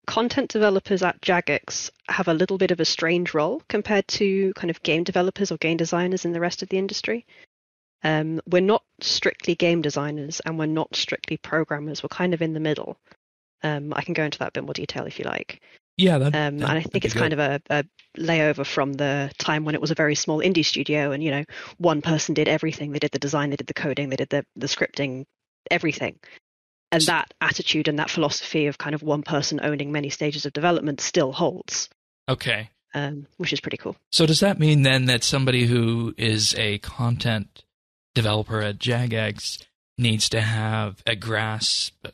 content developers at Jagex have a little bit of a strange role compared to kind of game developers or game designers in the rest of the industry. We're not strictly game designers, and we're not strictly programmers. We're kind of in the middle. I can go into that a bit more detail if you like. Yeah, and I think it's kind of a layover from the time when it was a very small indie studio, and one person did everything. They did the design, they did the coding, they did the scripting, everything. And that attitude and that philosophy of kind of one person owning many stages of development still holds. Okay. Which is pretty cool. So does that mean then that somebody who is a content developer at Jagex needs to have a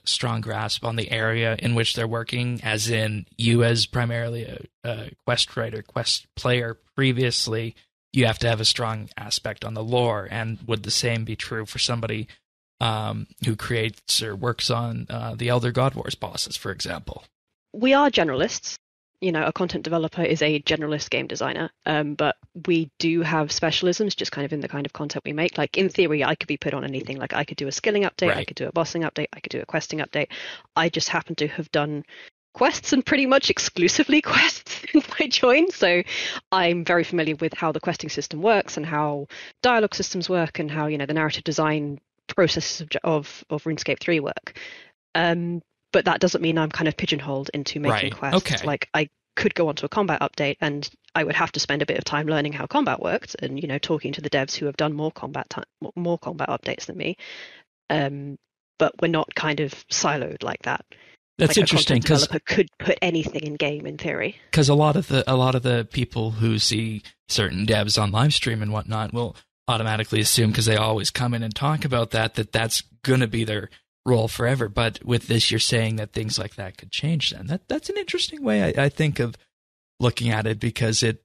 strong grasp on the area in which they're working, as in you as primarily a quest writer, quest player previously, you have to have a strong aspect on the lore? And would the same be true for somebody who creates or works on the Elder God Wars bosses, for example? We are generalists. A content developer is a generalist game designer, but we do have specialisms just kind of in the kind of content we make. Like, in theory, I could be put on anything. Like, I could do a skilling update, right. I could do a bossing update, I could do a questing update. I just happen to have done quests, and pretty much exclusively quests since I joined. So I'm very familiar with how the questing system works and how dialogue systems work and how, the narrative design processes of RuneScape 3 work. But that doesn't mean I'm kind of pigeonholed into making quests. Okay. Like, I could go onto a combat update and I would have to spend a bit of time learning how combat worked and, talking to the devs who have done more combat updates than me. But we're not kind of siloed like that. That's interesting, because a developer could put anything in game in theory. Because a lot of the people who see certain devs on live stream and whatnot will automatically assume, because they always come in and talk about that's going to be their role forever. But with this, you're saying that things like that could change then. That's an interesting way, I think, of looking at it, because it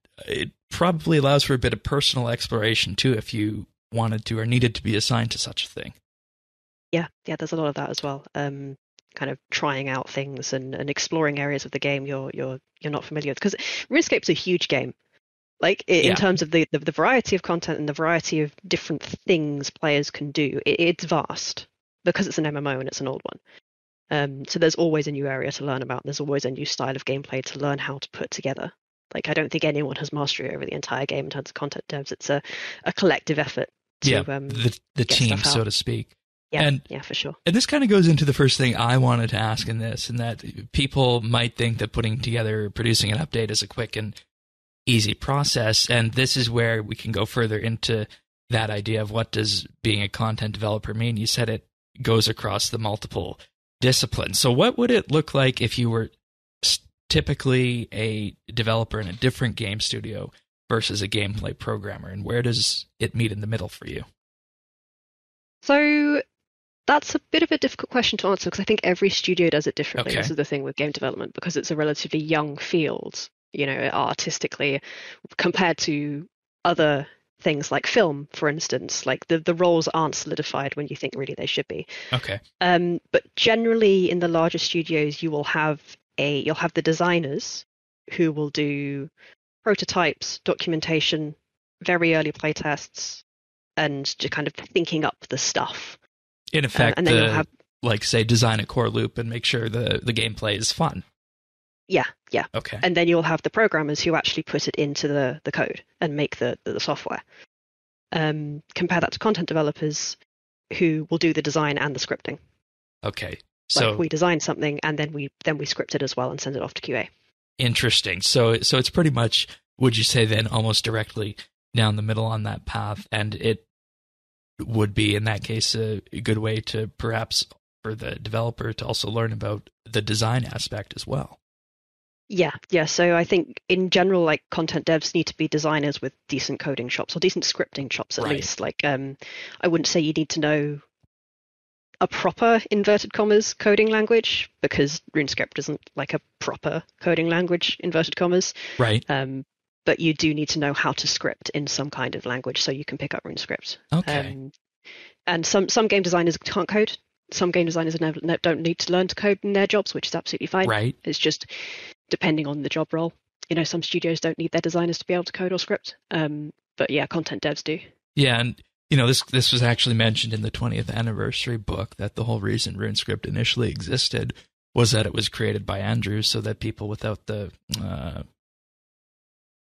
probably allows for a bit of personal exploration too, if you wanted to or needed to be assigned to such a thing. Yeah, there's a lot of that as well. Kind of trying out things and exploring areas of the game you're not familiar with, because RuneScape's a huge game. Like, in terms of the variety of content and the variety of different things players can do, it's vast, because it's an MMO and it's an old one. So there's always a new area to learn about. There's always a new style of gameplay to learn how to put together. Like, I don't think anyone has mastery over the entire game in terms of content devs. It's a collective effort to the team, so to speak. Yeah, for sure. And this kind of goes into the first thing I wanted to ask in this, and that people might think that producing an update is a quick and easy process, and this is where we can go further into that idea of what does being a content developer mean. You said it goes across the multiple disciplines. So what would it look like if you were typically a developer in a different game studio versus a gameplay programmer, and where does it meet in the middle for you? So that's a bit of a difficult question to answer because I think every studio does it differently. Okay. This is the thing with game development, because it's a relatively young field, artistically, compared to other things like film, for instance. Like the roles aren't solidified when you think really they should be. Okay. But generally in the larger studios, you'll have the designers who will do prototypes, documentation, very early playtests, and just kind of thinking up the stuff. In effect, and then you'll have, say, design a core loop and make sure the gameplay is fun. Yeah. Okay. And then you'll have the programmers who actually put it into the code and make the software. Compare that to content developers who will do the design and the scripting. Okay. So we design something and then we script it as well and send it off to QA. Interesting. So it's pretty much, would you say then, almost directly down the middle on that path, and it would be in that case a good way to perhaps for the developer to also learn about the design aspect as well. Yeah. So I think in general, like, content devs need to be designers with decent coding chops or decent scripting chops at least. Like, I wouldn't say you need to know a proper inverted commas coding language, because RuneScape isn't like a proper coding language, inverted commas. Right. But you do need to know how to script in some kind of language so you can pick up RuneScript. Okay. And some game designers can't code. Some game designers don't need to learn to code in their jobs, which is absolutely fine. Right. It's just depending on the job role. Some studios don't need their designers to be able to code or script. But yeah, content devs do. Yeah, and this was actually mentioned in the 20th anniversary book, that the whole reason RuneScript initially existed was that it was created by Andrew so that people without the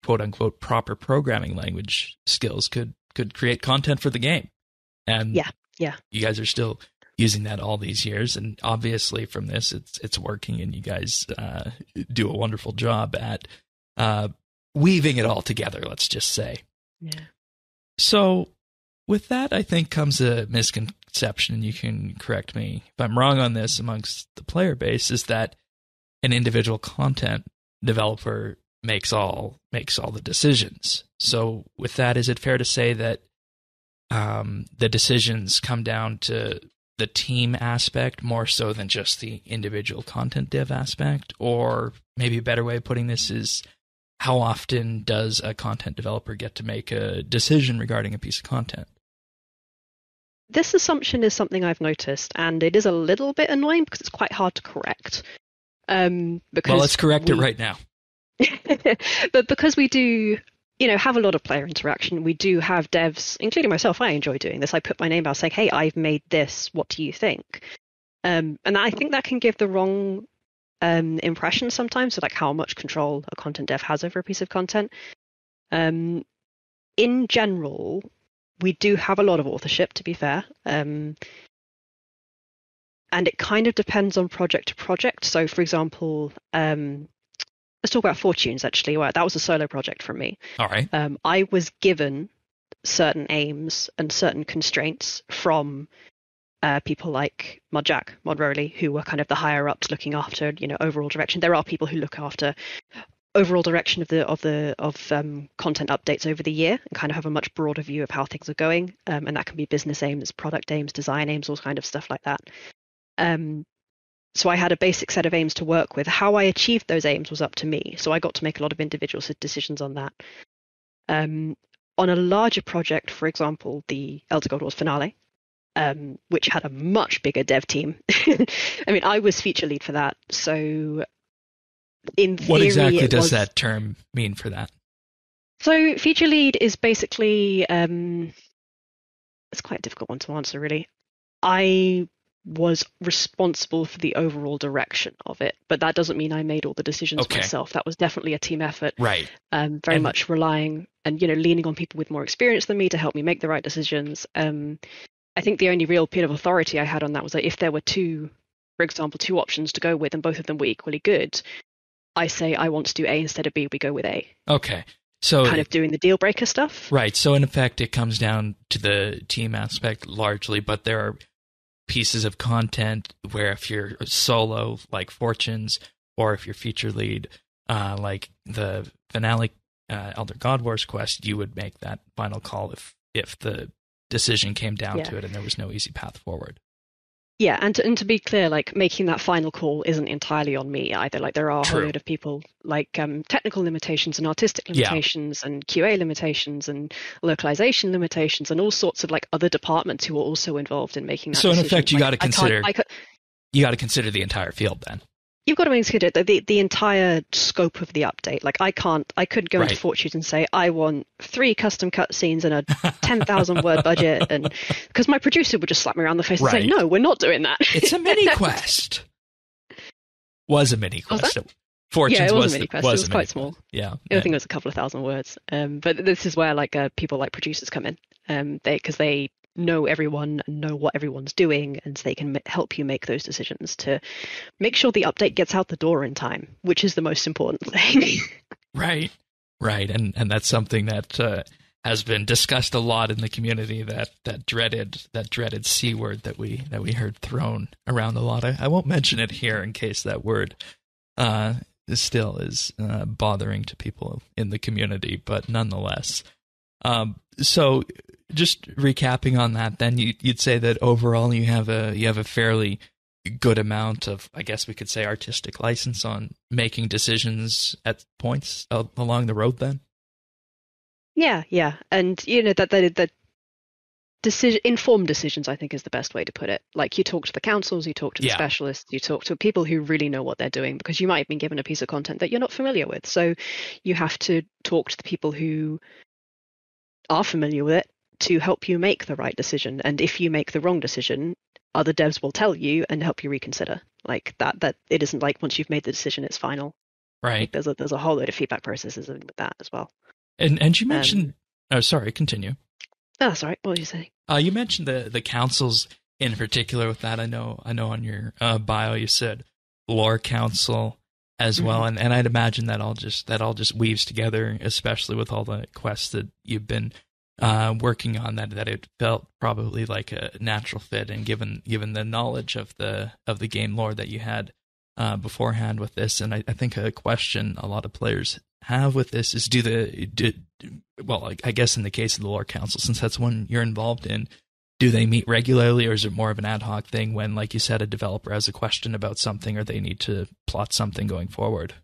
quote-unquote proper programming language skills could create content for the game. And yeah, you guys are still using that all these years, and obviously from this it's working, and you guys do a wonderful job at weaving it all together, let's just say. Yeah. So with that, I think comes a misconception, and you can correct me if I'm wrong on this, amongst the player base, is that an individual content developer makes all the decisions. So with that, is it fair to say that the decisions come down to the team aspect more so than just the individual content dev aspect? Or maybe a better way of putting this is, how often does a content developer get to make a decision regarding a piece of content? This assumption is something I've noticed, and it is a little bit annoying because it's quite hard to correct. Well, let's correct it right now. But because we do, have a lot of player interaction, we do have devs, including myself. I enjoy doing this. I put my name out saying, "Hey, I've made this. What do you think?" And I think that can give the wrong impression sometimes of like how much control a content dev has over a piece of content. In general, we do have a lot of authorship, to be fair. And it kind of depends on project to project. So, for example, let's talk about Fortunes, actually. Well, that was a solo project from me. All right. I was given certain aims and certain constraints from people like Mod Rowley, who were kind of the higher ups looking after, overall direction. There are people who look after overall direction of content updates over the year and kind of have a much broader view of how things are going. And that can be business aims, product aims, design aims, all kind of stuff like that. So I had a basic set of aims to work with. How I achieved those aims was up to me. So I got to make a lot of individual decisions on that. On a larger project, for example, the Elder Gold Wars finale, which had a much bigger dev team. I mean, I was feature lead for that. So in theory, what exactly does that term mean for that? So feature lead is basically, it's quite a difficult one to answer, really. I was responsible for the overall direction of it, but that doesn't mean I made all the decisions myself. That was definitely a team effort, right? Very much relying and leaning on people with more experience than me to help me make the right decisions. I think the only real bit of authority I had on that was that if there were for example, two options to go with, and both of them were equally good, I say I want to do A instead of B. We go with A. Okay. So kind of doing the deal breaker stuff. Right. So in effect, it comes down to the team aspect largely, but there are pieces of content where if you're solo, like Fortunes, or if you're feature lead, like the finale Elder God Wars quest, you would make that final call if the decision came down to it and there was no easy path forward. Yeah, and to be clear, like making that final call isn't entirely on me either. Like there are a whole load of people, like technical limitations and artistic limitations and QA limitations and localization limitations and all sorts of like other departments who are also involved in making that decision. So in effect, you got to consider the entire field then. You've got to consider the entire scope of the update. Like I could go into Fortunes and say I want 3 custom cutscenes and a 10,000 word budget, and because my producer would just slap me around the face and say, "No, we're not doing that. It's a mini quest." Was a mini quest. Fortunes was a mini quest. It was quite small. Yeah, I think it was a couple of thousand words. But this is where like people like producers come in, because they know everyone and know what everyone's doing, and they can help you make those decisions to make sure the update gets out the door in time, which is the most important thing. Right. And that's something that has been discussed a lot in the community, that dreaded C word that we heard thrown around a lot. I won't mention it here in case that word still is bothering to people in the community, but nonetheless. So just recapping on that, then you'd say that overall you have a fairly good amount of, I guess we could say, artistic license on making decisions at points along the road then? Yeah. And that informed decisions, I think, is the best way to put it. Like you talk to the councils, you talk to the specialists, you talk to people who really know what they're doing, because you might have been given a piece of content that you're not familiar with. So you have to talk to the people who are familiar with it to help you make the right decision. And if you make the wrong decision, other devs will tell you and help you reconsider. Like that it isn't like once you've made the decision, it's final. Right. Like there's a whole load of feedback processes with that as well. And you mentioned sorry, continue. Oh, sorry. What were you saying? You mentioned the councils in particular with that. I know on your bio you said lore council as well, and I'd imagine that all just weaves together, especially with all the quests that you've been working on, that it felt probably like a natural fit, and given the knowledge of the game lore that you had beforehand with this. And I think a question a lot of players have with this is I guess in the case of the lore council, since that's one you're involved in, do they meet regularly, or is it more of an ad hoc thing when, like you said, a developer has a question about something or they need to plot something going forward?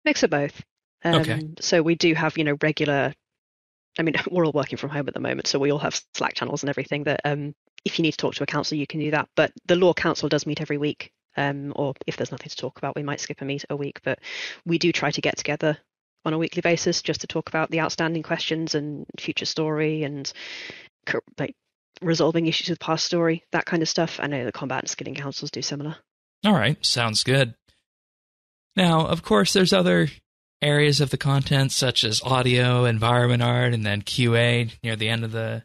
Mix of both. Okay. So we do have, regular, I mean, we're all working from home at the moment, so we all have Slack channels and everything that if you need to talk to a council, you can do that. But the law council does meet every week, or if there's nothing to talk about, we might skip a week. But we do try to get together on a weekly basis just to talk about the outstanding questions and future story and like resolving issues with past story, that kind of stuff. I know the combat and skilling councils do similar. All right, sounds good. Now, of course, there's other areas of the content such as audio, environment art, and then QA near the end of the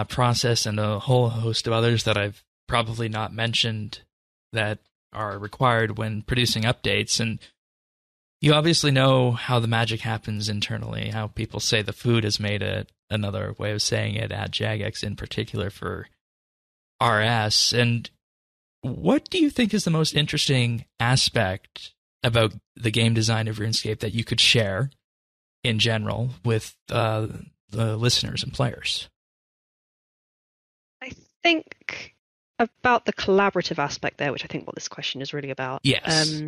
process, and a whole host of others that I've probably not mentioned that are required when producing updates. And you obviously know how the magic happens internally, how people say the food is made at another way of saying it at Jagex in particular for RS. And what do you think is the most interesting aspect about the game design of RuneScape that you could share in general with the listeners and players? I think about the collaborative aspect there, which I think what this question is really about. Yes.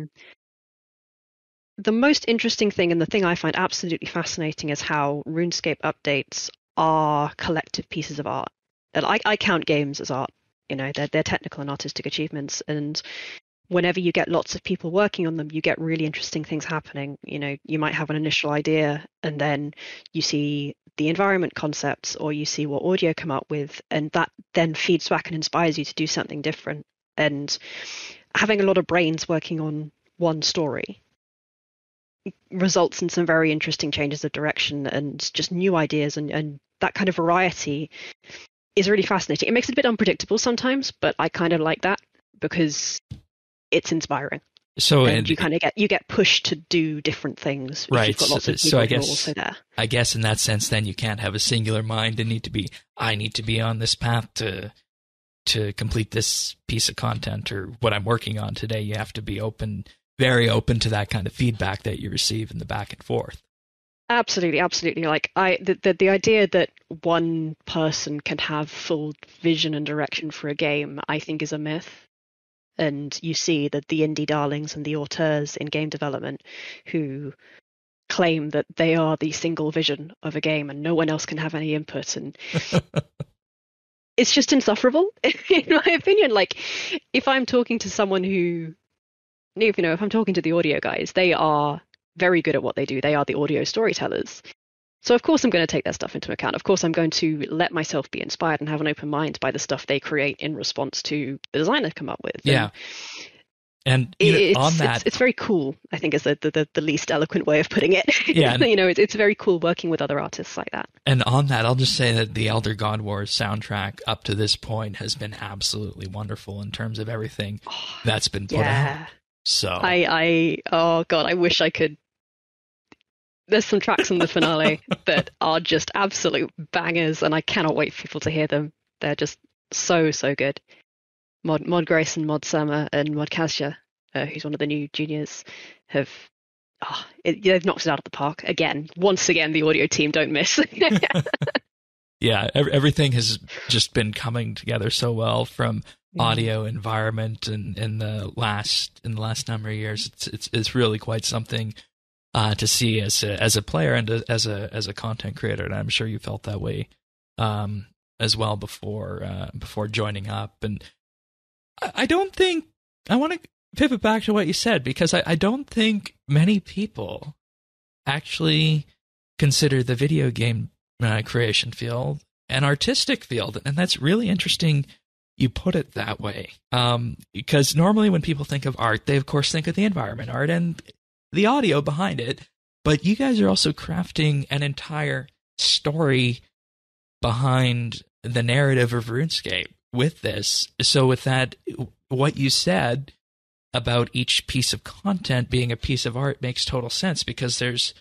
The most interesting thing, and the thing I find absolutely fascinating, is how RuneScape updates are collective pieces of art. And I count games as art. They're technical and artistic achievements, and whenever you get lots of people working on them, you get really interesting things happening. You know, you might have an initial idea and then you see the environment concepts or you see what audio come up with, and that then feeds back and inspires you to do something different. And having a lot of brains working on one story results in some very interesting changes of direction and just new ideas, and that kind of variety is really fascinating. It makes it a bit unpredictable sometimes, but I kind of like that because it's inspiring. So and you get pushed to do different things. Right. You've got lots of people who are also there. I guess in that sense, then you can't have a singular mind and I need to be on this path to complete this piece of content or what I'm working on today. You have to be very open to that kind of feedback that you receive in the back and forth. Absolutely, absolutely. Like the idea that one person can have full vision and direction for a game, I think, is a myth. And you see that the indie darlings and the auteurs in game development who claim that they are the single vision of a game and no one else can have any input, and it's just insufferable, in my opinion. Like, if I'm talking to someone who, if I'm talking to the audio guys, they are very good at what they do. They are the audio storytellers. So of course I'm going to take their stuff into account. Of course I'm going to let myself be inspired and have an open mind by the stuff they create in response to the design they've come up with. Yeah. And on that, it's very cool, I think, is the least eloquent way of putting it. Yeah. It's very cool working with other artists like that. And on that, I'll just say that the Elder God Wars soundtrack up to this point has been absolutely wonderful in terms of everything that's been put out. So oh God, I wish I could. There's some tracks in the finale that are just absolute bangers, and I cannot wait for people to hear them. They're just so good. Mod Grace and Mod Sama and Mod Kazja, who's one of the new juniors, they've knocked it out of the park again. Once again, the audio team don't miss. Yeah, everything has just been coming together so well, from audio, environment, and in the last number of years. It's really quite something to see as a player and as a content creator, and I'm sure you felt that way as well before joining up. And I don't think I want to pivot back to what you said, because I don't think many people actually consider the video game creation field an artistic field, and that's really interesting. You put it that way, because normally when people think of art, they of course think of the environment art and the audio behind it, but you guys are also crafting an entire story behind the narrative of RuneScape with this. So with that, what you said about each piece of content being a piece of art makes total sense, because there's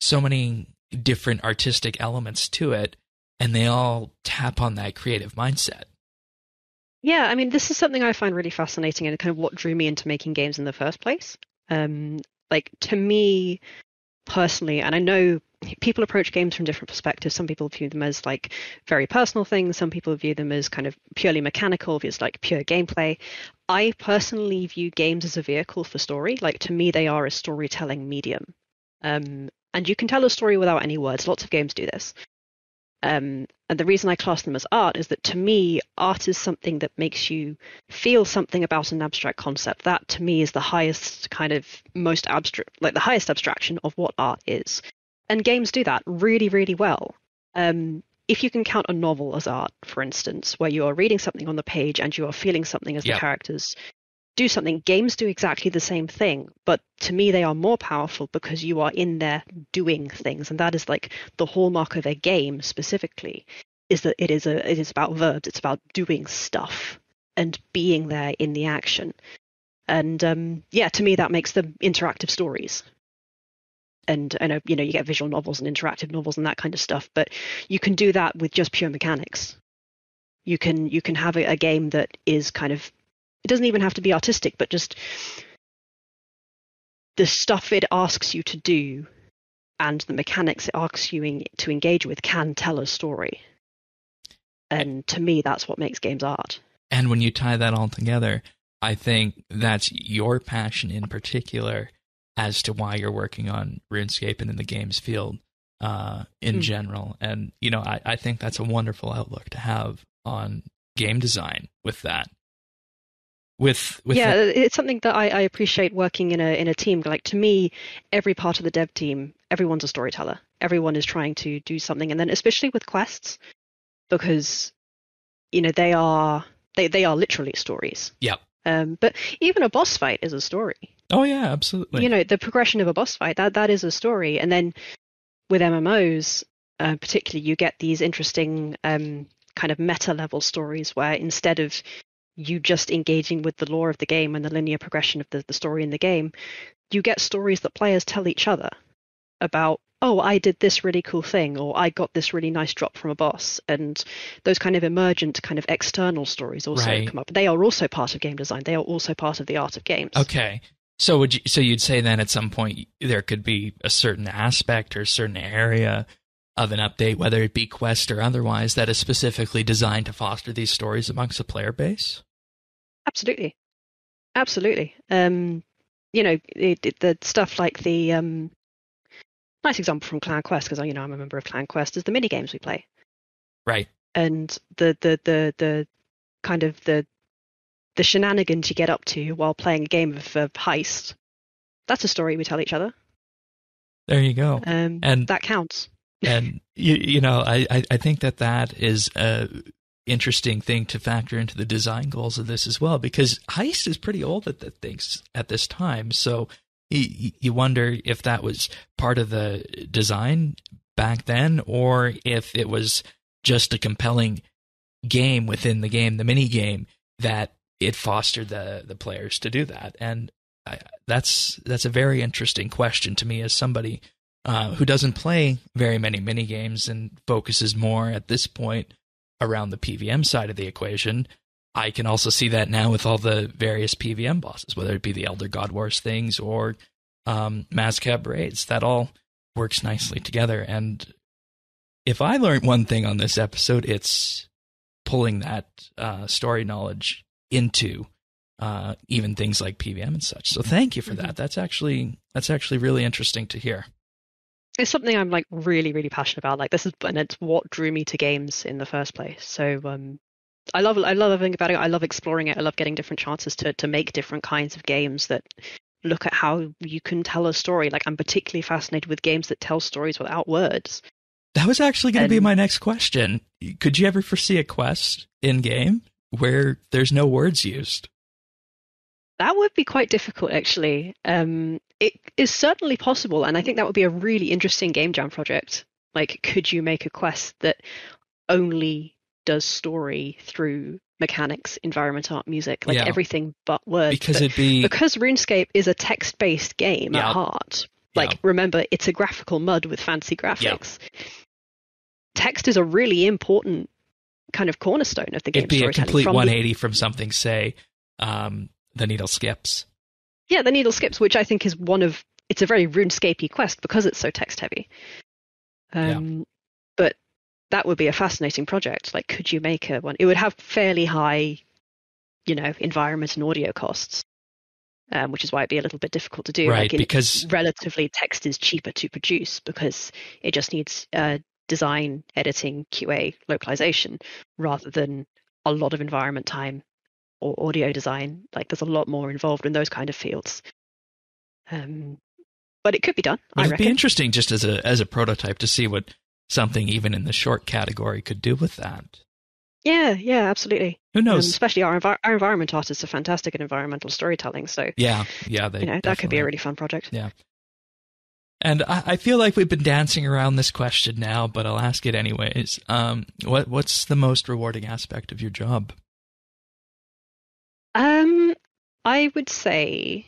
so many different artistic elements to it, and they all tap on that creative mindset. Yeah, I mean, this is something I find really fascinating, and kind of what drew me into making games in the first place. Like, to me personally, and I know people approach games from different perspectives. Some people view them as like very personal things. Some people view them as kind of purely mechanical, as like pure gameplay. I personally view games as a vehicle for story. Like, to me, they are a storytelling medium. And you can tell a story without any words. Lots of games do this. And the reason I class them as art is that, to me, art is something that makes you feel something about an abstract concept. That, to me, is the highest kind of most abstract, like the highest abstraction of what art is. And games do that really, really well. If you can count a novel as art, for instance, where you are reading something on the page and you are feeling something as the characters do something, games do exactly the same thing. But to me, they are more powerful because you are in there doing things. And that is like the hallmark of a game specifically, is that it is about verbs. It's about doing stuff and being there in the action. And to me, that makes them interactive stories. And I know, you get visual novels and interactive novels and that kind of stuff, but you can do that with just pure mechanics. You can have a game that is kind of, it doesn't even have to be artistic, but just the stuff it asks you to do and the mechanics it asks you to engage with can tell a story. And to me, that's what makes games art. And when you tie that all together, I think that's your passion in particular as to why you're working on RuneScape and in the games field in general. And, I think that's a wonderful outlook to have on game design with that. It's something that I appreciate working in a team. Like, to me, every part of the dev team, everyone's a storyteller. Everyone is trying to do something, and then especially with quests, because they are literally stories. Yep. But even a boss fight is a story. Oh yeah, absolutely. The progression of a boss fight, that is a story. And then with MMOs, particularly, you get these interesting kind of meta level stories where instead of you just engaging with the lore of the game and the linear progression of the story in the game, you get stories that players tell each other about, oh, I did this really cool thing, or I got this really nice drop from a boss. And those kind of emergent, kind of external stories also come up. They are also part of game design. They are also part of the art of games. Okay. So you'd say then at some point there could be a certain aspect or a certain area of an update, whether it be quest or otherwise, that is specifically designed to foster these stories amongst the player base? Absolutely. The stuff like the nice example from Clan Quest, because I'm a member of Clan Quest, is the mini games we play. Right. And the kind of the shenanigans you get up to while playing a game of heist. That's a story we tell each other. There you go. And that counts. And I think that is a interesting thing to factor into the design goals of this as well, because heist is pretty old at this time. So you wonder if that was part of the design back then, or if it was just a compelling game within the game, the mini game, that it fostered the players to do that. And that's a very interesting question to me as somebody who doesn't play very many mini games and focuses more at this point around the PVM side of the equation. I can also see that now with all the various PVM bosses, whether it be the Elder God Wars things or Mazcab raids. That all works nicely together. And if I learned one thing on this episode, it's pulling that story knowledge into even things like PVM and such. So thank you for that. That's actually really interesting to hear. It's something I'm like really, really passionate about. Like and it's what drew me to games in the first place. So I love everything about it. I love exploring it. I love getting different chances to make different kinds of games that look at how you can tell a story. Like, I'm particularly fascinated with games that tell stories without words. That was actually going to be my next question. Could you ever foresee a quest in game where there's no words used? That would be quite difficult, actually. It is certainly possible, and I think that would be a really interesting game jam project. Like, could you make a quest that only does story through mechanics, environment, art, music, like everything but words? Because RuneScape is a text-based game at heart. Like, remember, it's a graphical mud with fancy graphics. Text is a really important kind of cornerstone of the game. It'd be a complete 180 from something, say, the needle skips. Yeah, the needle skips, which I think is it's a very RuneScape-y quest because it's so text-heavy. But that would be a fascinating project. Like, could you make one? It would have fairly high, environment and audio costs, which is why it'd be a little bit difficult to do. Right, like, because relatively text is cheaper to produce because it just needs design, editing, QA, localization, rather than a lot of environment time or audio design. Like, there's a lot more involved in those kind of fields. But it could be done. It'd be interesting just as a prototype to see what something even in the short category could do with that. Yeah, absolutely. Who knows? Especially our environment artists are fantastic at environmental storytelling. So that could be a really fun project. Yeah. And I feel like we've been dancing around this question now, but I'll ask it anyways. What's the most rewarding aspect of your job? I would say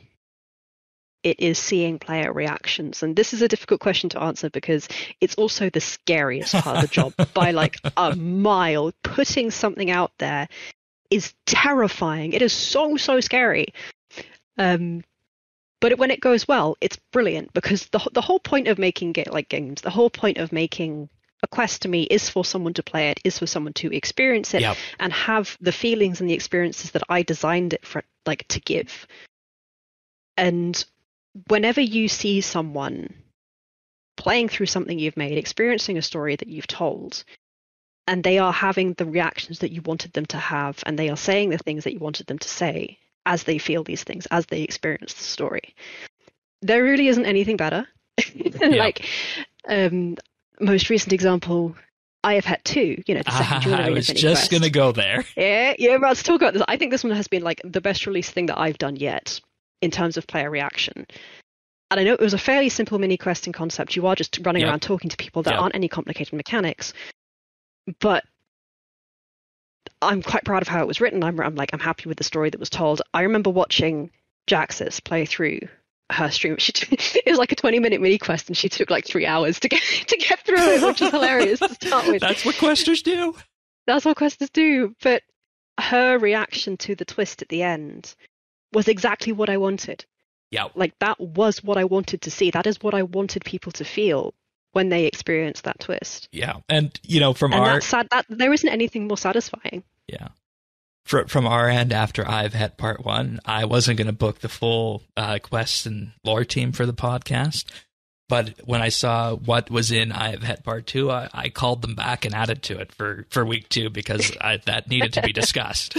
it is seeing player reactions. And this is a difficult question to answer because it's also the scariest part of the job by like a mile. Putting something out there is terrifying. It is so scary. But when it goes well, it's brilliant because the whole point of making games, the whole point of making a quest to me is for someone to play it, is for someone to experience it and have the feelings and the experiences that I designed it for, like, to give. And whenever you see someone playing through something you've made, experiencing a story that you've told, and they are having the reactions that you wanted them to have, and they are saying the things that you wanted them to say, as they feel these things, as they experience the story. There really isn't anything better. Like, most recent example, I have had 2, the second Jewel Arena I was mini just quest. going to go there. Yeah, let's talk about this. I think this one has been like the best release thing that I've done yet in terms of player reaction. And I know it was a fairly simple mini quest in concept. You are just running around talking to people. There aren't any complicated mechanics. But I'm quite proud of how it was written. I'm happy with the story that was told. I remember watching Jagex play through her stream. It was like a 20-minute mini quest, and she took like 3 hours to get through it, which is hilarious to start with. That's what questers do. That's what questers do. But her reaction to the twist at the end was exactly what I wanted. Yeah. Like, that was what I wanted to see. That is what I wanted people to feel when they experienced that twist. Yeah. And, that's sad, that there isn't anything more satisfying. Yeah. From our end, after I've had part 1, I wasn't going to book the full quest and lore team for the podcast. But when I saw what was in I've had part 2, I called them back and added to it for week 2 because that needed to be discussed.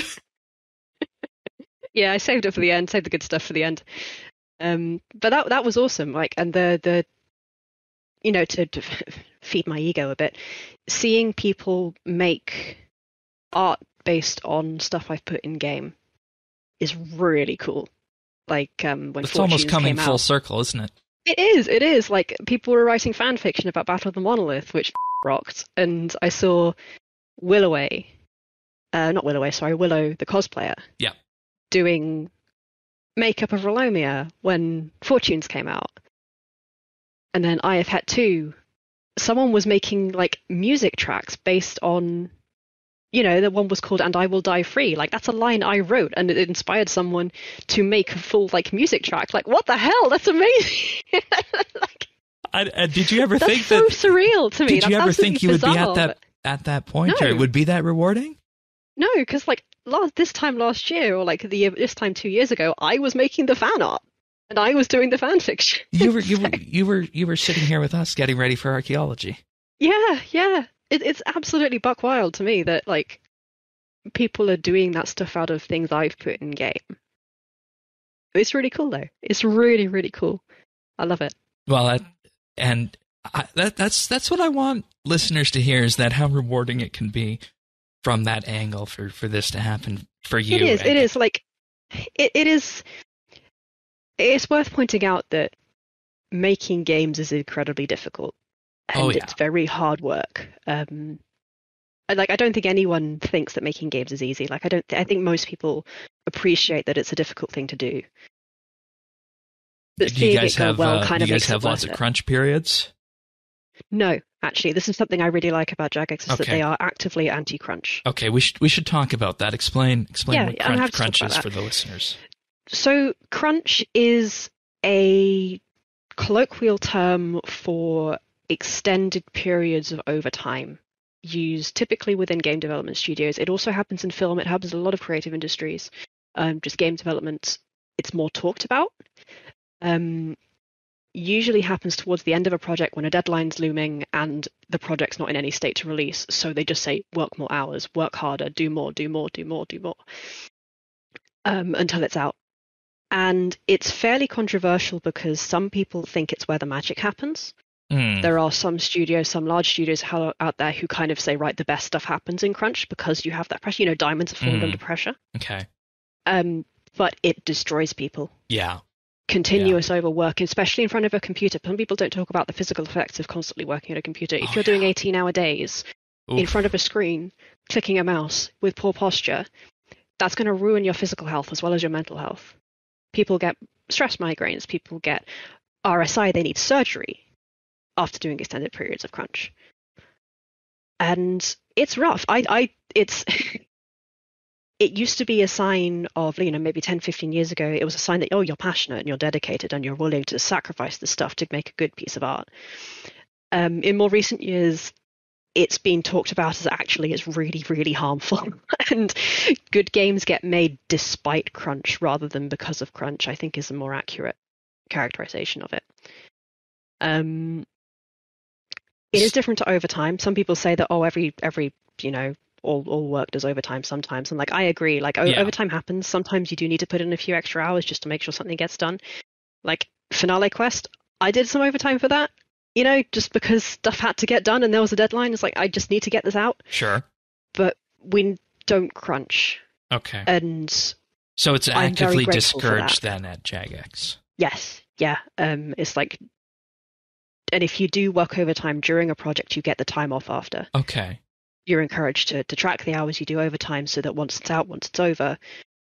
Yeah, I saved it for the end, saved the good stuff for the end. But that was awesome. Like, and the to feed my ego a bit, seeing people make art based on stuff I've put in game is really cool. Like, when it's almost coming full circle, isn't it? It is. Like, people were writing fan fiction about Battle of the Monolith, which rocked. And I saw Willow, the cosplayer. Yeah. Doing makeup of Rolomia when Fortunes came out. And then I have had 2. Someone was making like music tracks based on, the one was called "And I Will Die Free." Like, that's a line I wrote, and it inspired someone to make a full like music track. Like, what the hell? That's amazing. Did you ever think that's so surreal to me? Did you ever think you would be at that point, no. or it would be that rewarding? No, because like this time last year, or like this time 2 years ago, I was making the fan art and I was doing the fan fiction. You were sitting here with us, getting ready for archaeology. Yeah. It's absolutely buck wild to me that like people are doing that stuff out of things I've put in game. It's really cool though. It's really, really cool. I love it. Well, that's what I want listeners to hear, is that how rewarding it can be from that angle for this to happen for you. It is like it is. It's worth pointing out that making games is incredibly difficult, and it's very hard work. I don't think anyone thinks that making games is easy. Like, I think most people appreciate that it's a difficult thing to do. But do you guys have lots of crunch periods? No, actually, this is something I really like about Jagex, is that they are actively anti-crunch. Okay, we should talk about that. Explain what crunch is for the listeners. So crunch is a colloquial term for extended periods of overtime, used typically within game development studios. It also happens in film. It happens in a lot of creative industries. Just game development, it's more talked about. Usually happens towards the end of a project when a deadline's looming and the project's not in any state to release. So they just say, work more hours, work harder, do more, until it's out. And it's fairly controversial because some people think it's where the magic happens. There are some large studios out there who kind of say, right, the best stuff happens in crunch because you have that pressure. Diamonds are formed under pressure. Okay. But it destroys people. Yeah. Continuous overwork, especially in front of a computer. Some people don't talk about the physical effects of constantly working at a computer. If you're doing 18-hour days in front of a screen, clicking a mouse with poor posture, that's going to ruin your physical health as well as your mental health. People get stress migraines. People get RSI. They need surgery after doing extended periods of crunch. And it's rough. It used to be a sign of, maybe 10, 15 years ago, it was a sign that, you're passionate and you're dedicated and you're willing to sacrifice the stuff to make a good piece of art. In more recent years, it's been talked about as actually it's really, really harmful. And good games get made despite crunch rather than because of crunch, I think is a more accurate characterization of it. It is different to overtime. Some people say that, every all work does overtime sometimes. And like, I agree, like overtime happens. Sometimes you do need to put in a few extra hours just to make sure something gets done. Like Finale Quest, I did some overtime for that, just because stuff had to get done and there was a deadline. It's like, I just need to get this out. Sure. But we don't crunch. Okay. And so it's actively discouraged then at Jagex. Yes. Yeah. It's like, and if you do work overtime during a project, you get the time off after. Okay. You're encouraged to track the hours you do overtime so that once it's out, once it's over,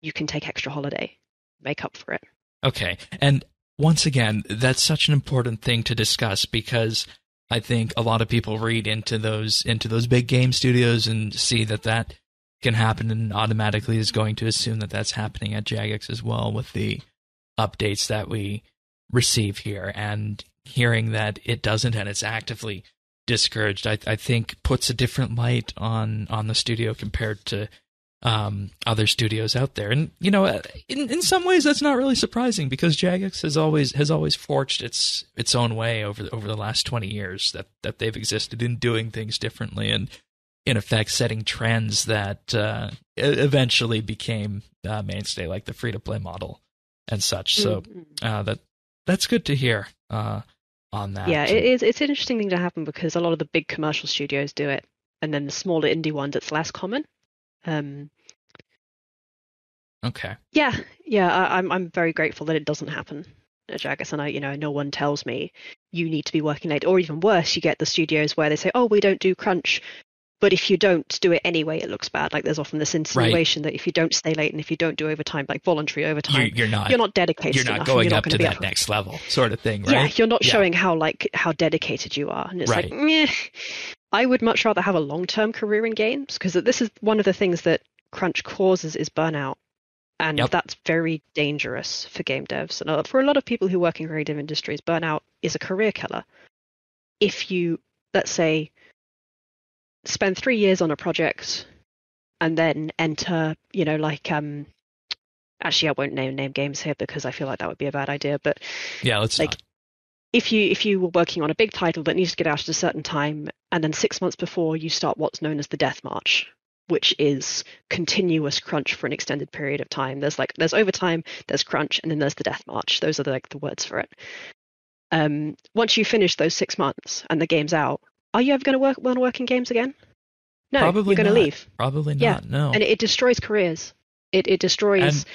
you can take extra holiday, make up for it. Okay. And once again, that's such an important thing to discuss, because I think a lot of people read into those big game studios and see that can happen, and automatically is going to assume that that's happening at Jagex as well with the updates that we receive here. And hearing that it doesn't and it's actively discouraged, I think puts a different light on the studio compared to other studios out there. And in some ways that's not really surprising, because Jagex has always forged its own way over the last 20 years that they've existed in doing things differently, and in effect setting trends that eventually became mainstay, like the free-to-play model and such. So that's good to hear on that. Yeah, it's an interesting thing to happen, because a lot of the big commercial studios do it, and then the smaller indie ones, it's less common. Okay. Yeah. I'm very grateful that it doesn't happen at Jagex, and no one tells me you need to be working late, or even worse, you get the studios where they say, "Oh, we don't do crunch," but if you don't do it anyway, it looks bad. Like, there's often this insinuation that if you don't stay late and if you don't do overtime, like voluntary overtime, you're not dedicated. You're not enough, going you're not up to that next level, sort of thing, right? Yeah, you're not showing how dedicated you are, and it's like, meh. I would much rather have a long-term career in games, because this is one of the things that crunch causes is burnout, and that's very dangerous for game devs. And for a lot of people who work in creative industries, burnout is a career killer. If you, let's say, spend 3 years on a project and then enter, actually I won't name games here because I feel like that would be a bad idea, but yeah, let's like, if you were working on a big title that needs to get out at a certain time, and then 6 months before you start what's known as the death march, which is continuous crunch for an extended period of time. There's overtime, there's crunch, and then there's the death march. Those are the words for it. Once you finish those 6 months and the game's out, are you ever going to want to work in games again? No, probably you're going to leave. Probably not. Yeah. No, and it destroys careers. It destroys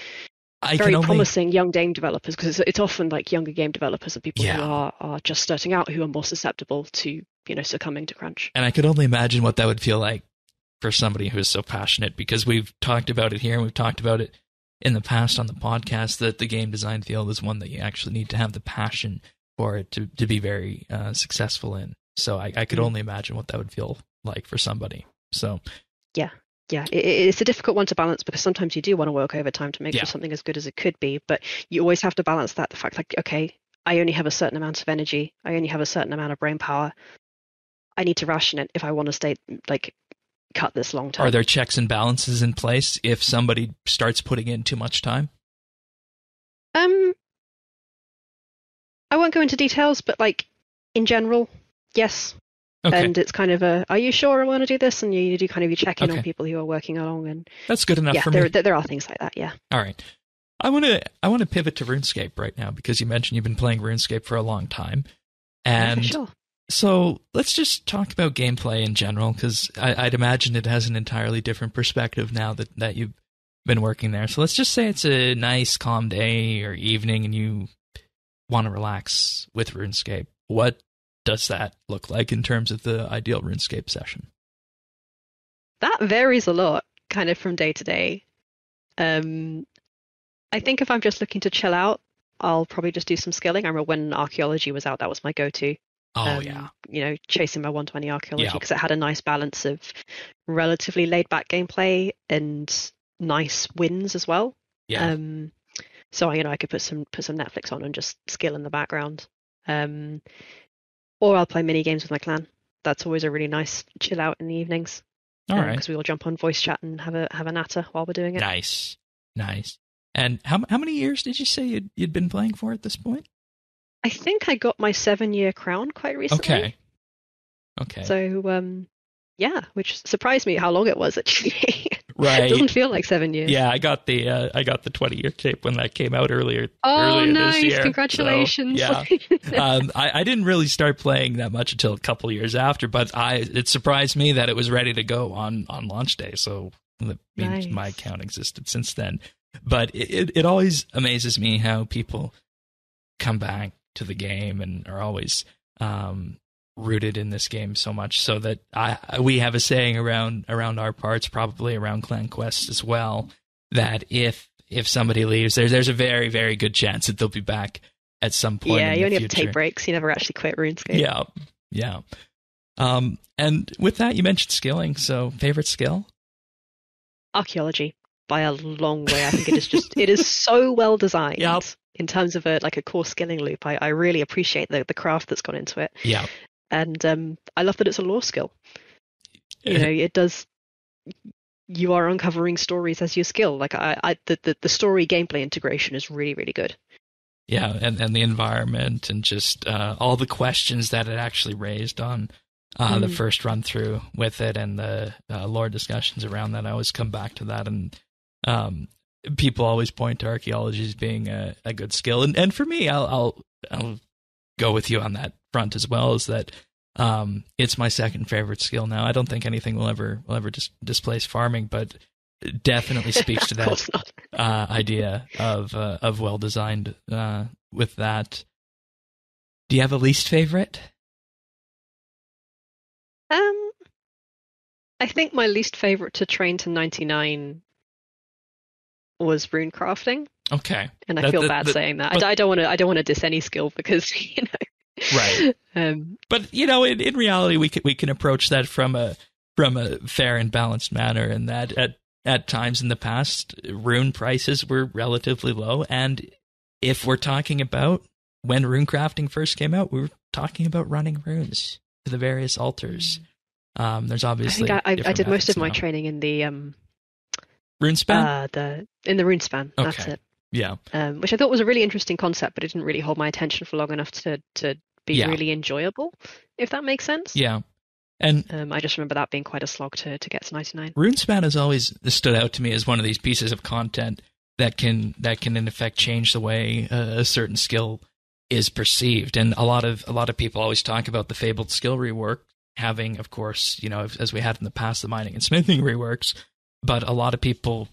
very promising young game developers, because it's often like younger game developers and people who are just starting out who are more susceptible to succumbing to crunch. And I could only imagine what that would feel like for somebody who is so passionate, because we've talked about it here and we've talked about it in the past on the podcast, that the game design field is one that you actually need to have the passion for it to be very successful in. So I could only imagine what that would feel like for somebody. So yeah, it's a difficult one to balance, because sometimes you do want to work overtime to make sure something as good as it could be, but you always have to balance the fact, like, okay, I only have a certain amount of energy, I only have a certain amount of brain power, I need to ration it if I want to stay, like, cut this long term. Are there checks and balances in place if somebody starts putting in too much time? I won't go into details, but like, in general, yes. Okay. And it's kind of are you sure I want to do this? And you do kind of, you check in on people who are working along, and that's good enough for me. There are things like that, yeah. All right. I want to pivot to RuneScape right now, because you mentioned you've been playing RuneScape for a long time. And sure. So let's just talk about gameplay in general, because I'd imagine it has an entirely different perspective now that you've been working there. So let's just say it's a nice, calm day or evening and you want to relax with RuneScape. What does that look like in terms of the ideal RuneScape session? That varies a lot, kind of from day to day. I think if I'm just looking to chill out, I'll probably just do some skilling. I remember when Archaeology was out, that was my go-to. Chasing my 120 Archaeology, because it had a nice balance of relatively laid-back gameplay and nice wins as well. Yeah. So I could put some Netflix on and just skill in the background. Or I'll play mini games with my clan. That's always a really nice chill out in the evenings. All right. Because we all jump on voice chat and have a natter while we're doing it. Nice. And how many years did you say you'd been playing for at this point? I think I got my 7-year crown quite recently. Okay. So Yeah, which surprised me how long it was actually. Right. It doesn't feel like 7 years. Yeah, I got the 20-year cape when that came out earlier nice. this year. Congratulations. So, yeah. I didn't really start playing that much until a couple years after, but it surprised me that it was ready to go on launch day. So that means my account existed since then. But it always amazes me how people come back to the game and are always rooted in this game so much, so that we have a saying around our parts, probably around Clan Quest as well, that if somebody leaves, there's a very, very good chance that they'll be back at some point. Yeah, in you the only future. have to take breaks. You never actually quit RuneScape. Yeah. And with that, you mentioned skilling. So, favorite skill? Archaeology, by a long way. I think it is so well designed. Yep. In terms of a core skilling loop. I really appreciate the craft that's gone into it. Yeah. And I love that it's a lore skill. It does. You are uncovering stories as you skill. Like the story gameplay integration is really, really good. Yeah, and the environment and just all the questions that it actually raised on the first run through with it, and the lore discussions around that. I always come back to that, and people always point to archaeology as being a good skill, and for me, I'll go with you on that front as well. Is that it's my second favorite skill now. I don't think anything will ever displace farming, but it definitely speaks to that idea of well designed with that. Do you have a least favorite? I think my least favorite to train to 99 was rune crafting. Okay. And I feel bad saying that. But I don't want to diss any skill because Right. But in reality, we can approach that from a fair and balanced manner, and that at times in the past, rune prices were relatively low, and if we're talking about when rune crafting first came out, we were talking about running runes to the various altars. There's obviously I did most of my training in the RuneSpan? In the RuneSpan. Okay. That's it. Yeah. Which I thought was a really interesting concept, but it didn't really hold my attention for long enough to be really enjoyable, if that makes sense. Yeah. And I just remember that being quite a slog to get to 99. RuneSpan has always stood out to me as one of these pieces of content that can in effect change the way a certain skill is perceived. And a lot of people always talk about the fabled skill rework having, of course, as we had in the past, the mining and smithing reworks. But a lot of people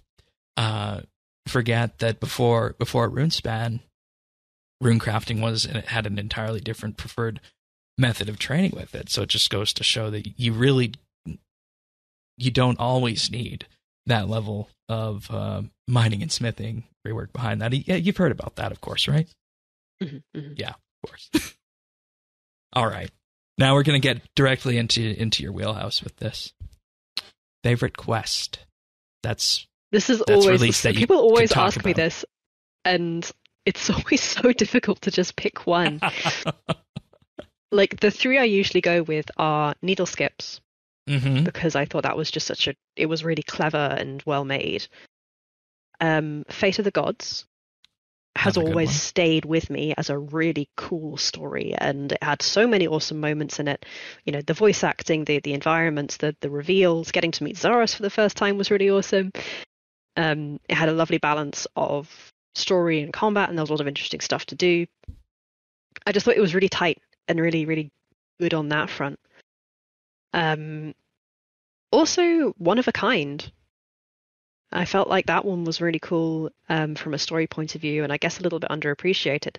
forget that before RuneSpan, runecrafting had an entirely different preferred method of training with it. So it just goes to show that you don't always need that level of mining and smithing rework behind that. Yeah, you've heard about that, of course, right? Mm-hmm, mm-hmm. Yeah, of course. All right. Now we're going to get directly into your wheelhouse with this. Favorite quest. This is always people always ask me this, and it's always so difficult to just pick one. Like the three I usually go with are needle skips, because I thought that was just it was really clever and well made. Fate of the Gods has always stayed with me as a really cool story, and it had so many awesome moments in it. The voice acting, the environments, the reveals, getting to meet Zaros for the first time was really awesome. It had a lovely balance of story and combat, and there was a lot of interesting stuff to do. I just thought it was really tight and really, really good on that front. Also, One of a Kind. I felt like that one was really cool from a story point of view, and I guess a little bit underappreciated.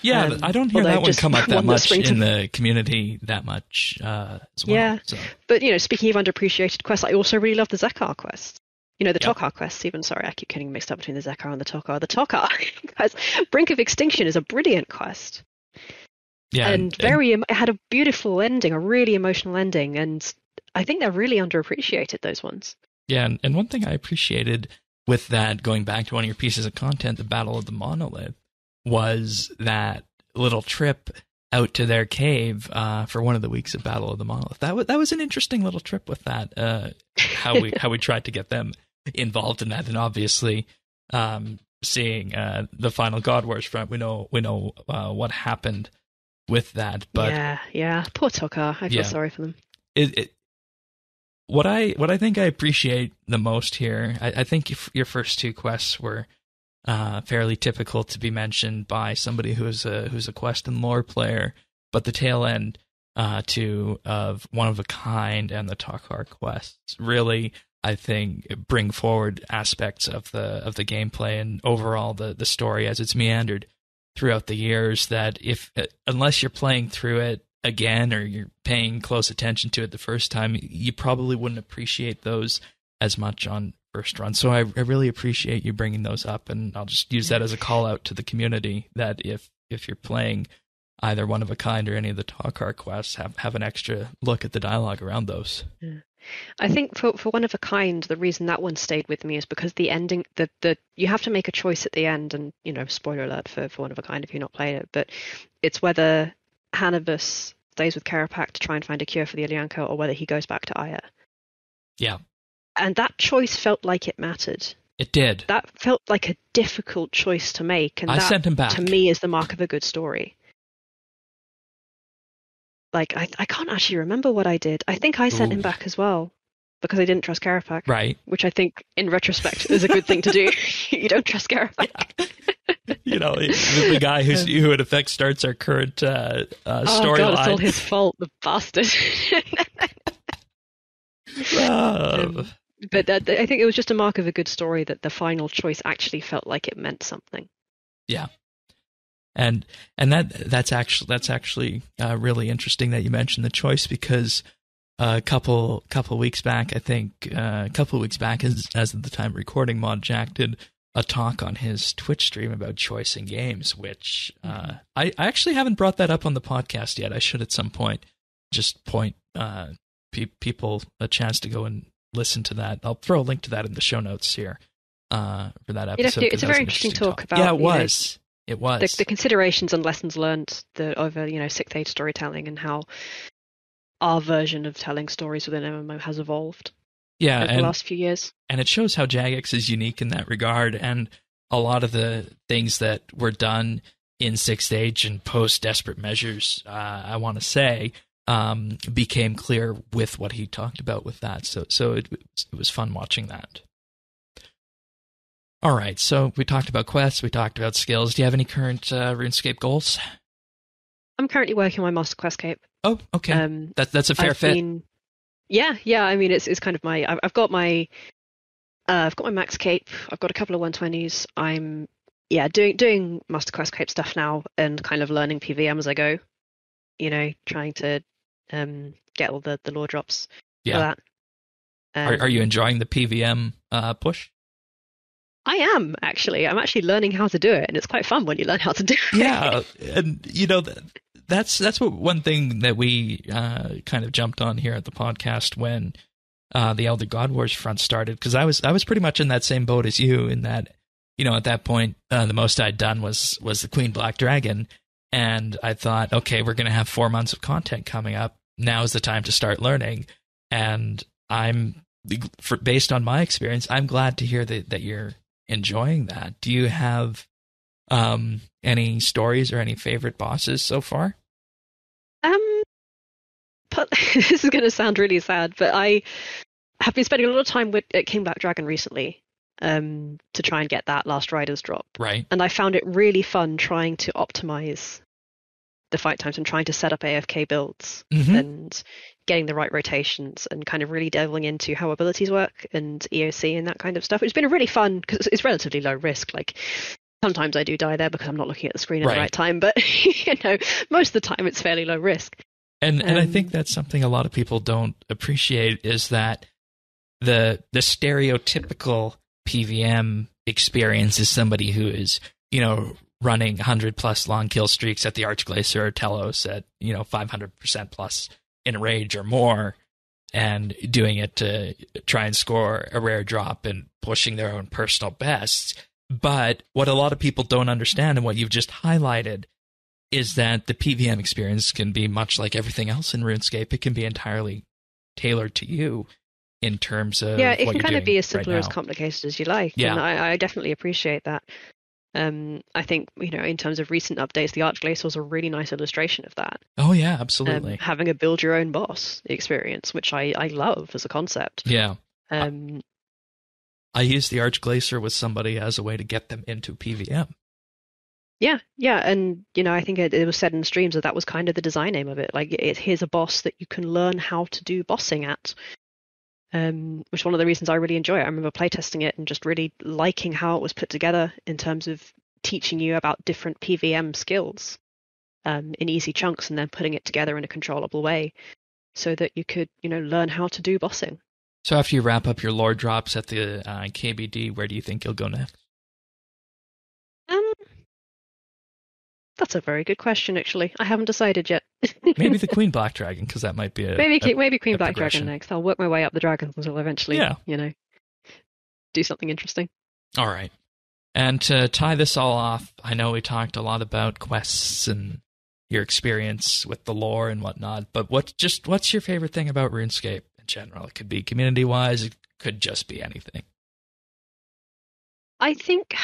Yeah, I don't hear that one come up that much in the community that much as well. Yeah, so. But speaking of underappreciated quests, I also really love the Zekar quests. The Tokar quests, even. Sorry, I keep getting mixed up between the Zekar and the Tokar. The Tokar, guys, Brink of Extinction is a brilliant quest. Yeah, and it had a beautiful ending, a really emotional ending, and I think they're really underappreciated, those ones. Yeah, and one thing I appreciated with that, going back to one of your pieces of content, the Battle of the Monolith, was that little trip out to their cave for one of the weeks of Battle of the Monolith. That was an interesting little trip with that. How we tried to get them involved in that, and obviously seeing the final God Wars front, we know what happened with that. But yeah, poor Tokar. I feel sorry for them. what I think I appreciate the most here, I think your first two quests were fairly typical to be mentioned by somebody who's a quest and lore player, but the tail end of One of a Kind and the Takar quests really, I think, bring forward aspects of the gameplay and overall the story as it's meandered throughout the years, that unless you're playing through it again or you're paying close attention to it the first time, you probably wouldn't appreciate those as much on first run. So I really appreciate you bringing those up, and I'll just use that as a call out to the community that if you're playing either One of a Kind or any of the Takar quests, have an extra look at the dialogue around those. Yeah. I think for One of a Kind, the reason that one stayed with me is because the ending, you have to make a choice at the end, and spoiler alert for One of a Kind if you're not playing it, but it's whether Hannibus stays with Karapak to try and find a cure for the Ilyanka, or whether he goes back to Aya. Yeah. And that choice felt like it mattered. It did. That felt like a difficult choice to make, and I sent him back. To me, is the mark of a good story. Like, I can't actually remember what I did. I think I sent him back as well, because I didn't trust Karapak. Right. Which I think, in retrospect, is a good thing to do. You don't trust Karapak. Yeah. The guy who in effect starts our current storyline. Oh God, it's all his fault, the bastard. But I think it was just a mark of a good story that the final choice actually felt like it meant something. Yeah. And that's actually really interesting that you mentioned the choice, because a couple weeks back, I think as of the time of recording, Mod Jack did a talk on his Twitch stream about choice in games, which I actually haven't brought that up on the podcast yet. I should at some point just point people a chance to go and listen to that. I'll throw a link to that in the show notes here for that episode. It's a very interesting talk about. Yeah, it was. It was the considerations and lessons learned over 6th Age storytelling, and how our version of telling stories within MMO has evolved. Yeah, over the last few years. And it shows how Jagex is unique in that regard, and a lot of the things that were done in 6th Age and post Desperate Measures, I want to say, became clear with what he talked about with that. So it was fun watching that. All right, so we talked about quests, we talked about skills. Do you have any current RuneScape goals? I'm currently working on my Master Quest Cape. Oh, okay. That's a fair fit. Yeah. I mean, it's kind of I've got my max cape. I've got a couple of 120s. I'm doing Master Quest Cape stuff now, and kind of learning PVM as I go. Trying to get all the lore drops for that. Are you enjoying the PVM push? I am, actually. I'm actually learning how to do it, and it's quite fun when you learn how to do it. Yeah, and that's one thing that we kind of jumped on here at the podcast when the Elder God Wars front started, because I was pretty much in that same boat as you, in that at that point the most I'd done was the Queen Black Dragon, and I thought, okay, we're going to have 4 months of content coming up. Now is the time to start learning, and based on my experience, I'm glad to hear that you're enjoying that. Do you have any stories or any favorite bosses so far? But this is going to sound really sad, but I have been spending a lot of time at King Black Dragon recently to try and get that Last Riders drop. Right. And I found it really fun trying to optimize the fight times and trying to set up AFK builds and getting the right rotations, and kind of really delving into how abilities work and EOC and that kind of stuff. It's been a really fun, because it's relatively low risk. Like, sometimes I do die there because I'm not looking at the screen at the right time, but most of the time it's fairly low risk. And I think that's something a lot of people don't appreciate, is that the stereotypical PVM experience is somebody who is, running 100+ long kill streaks at the Archglacier or Telos at 500% plus in rage or more, and doing it to try and score a rare drop and pushing their own personal bests. But what a lot of people don't understand, and what you've just highlighted, is that the PVM experience can be much like everything else in RuneScape. It can be entirely tailored to you in terms of it can kind of be as simple or as complicated as you like. Yeah. And I definitely appreciate that. I think, in terms of recent updates, the Archglacier was a really nice illustration of that. Oh yeah, absolutely. Having a build your own boss experience, which I love as a concept. Yeah. Um, I used the Archglacier with somebody as a way to get them into PVM. Yeah, and I think it was said in streams that was kind of the design aim of it. Like, here's a boss that you can learn how to do bossing at. Which is one of the reasons I really enjoy it. I remember playtesting it and just really liking how it was put together in terms of teaching you about different PVM skills in easy chunks, and then putting it together in a controllable way so that you could, learn how to do bossing. So after you wrap up your lore drops at the KBD, where do you think you'll go next? That's a very good question, actually. I haven't decided yet. Maybe the Queen Black Dragon, because that might be maybe Queen Black Dragon next. I'll work my way up the dragons until eventually, do something interesting. All right. And to tie this all off, I know we talked a lot about quests and your experience with the lore and whatnot, but what's your favorite thing about RuneScape in general? It could be community-wise, it could just be anything. I think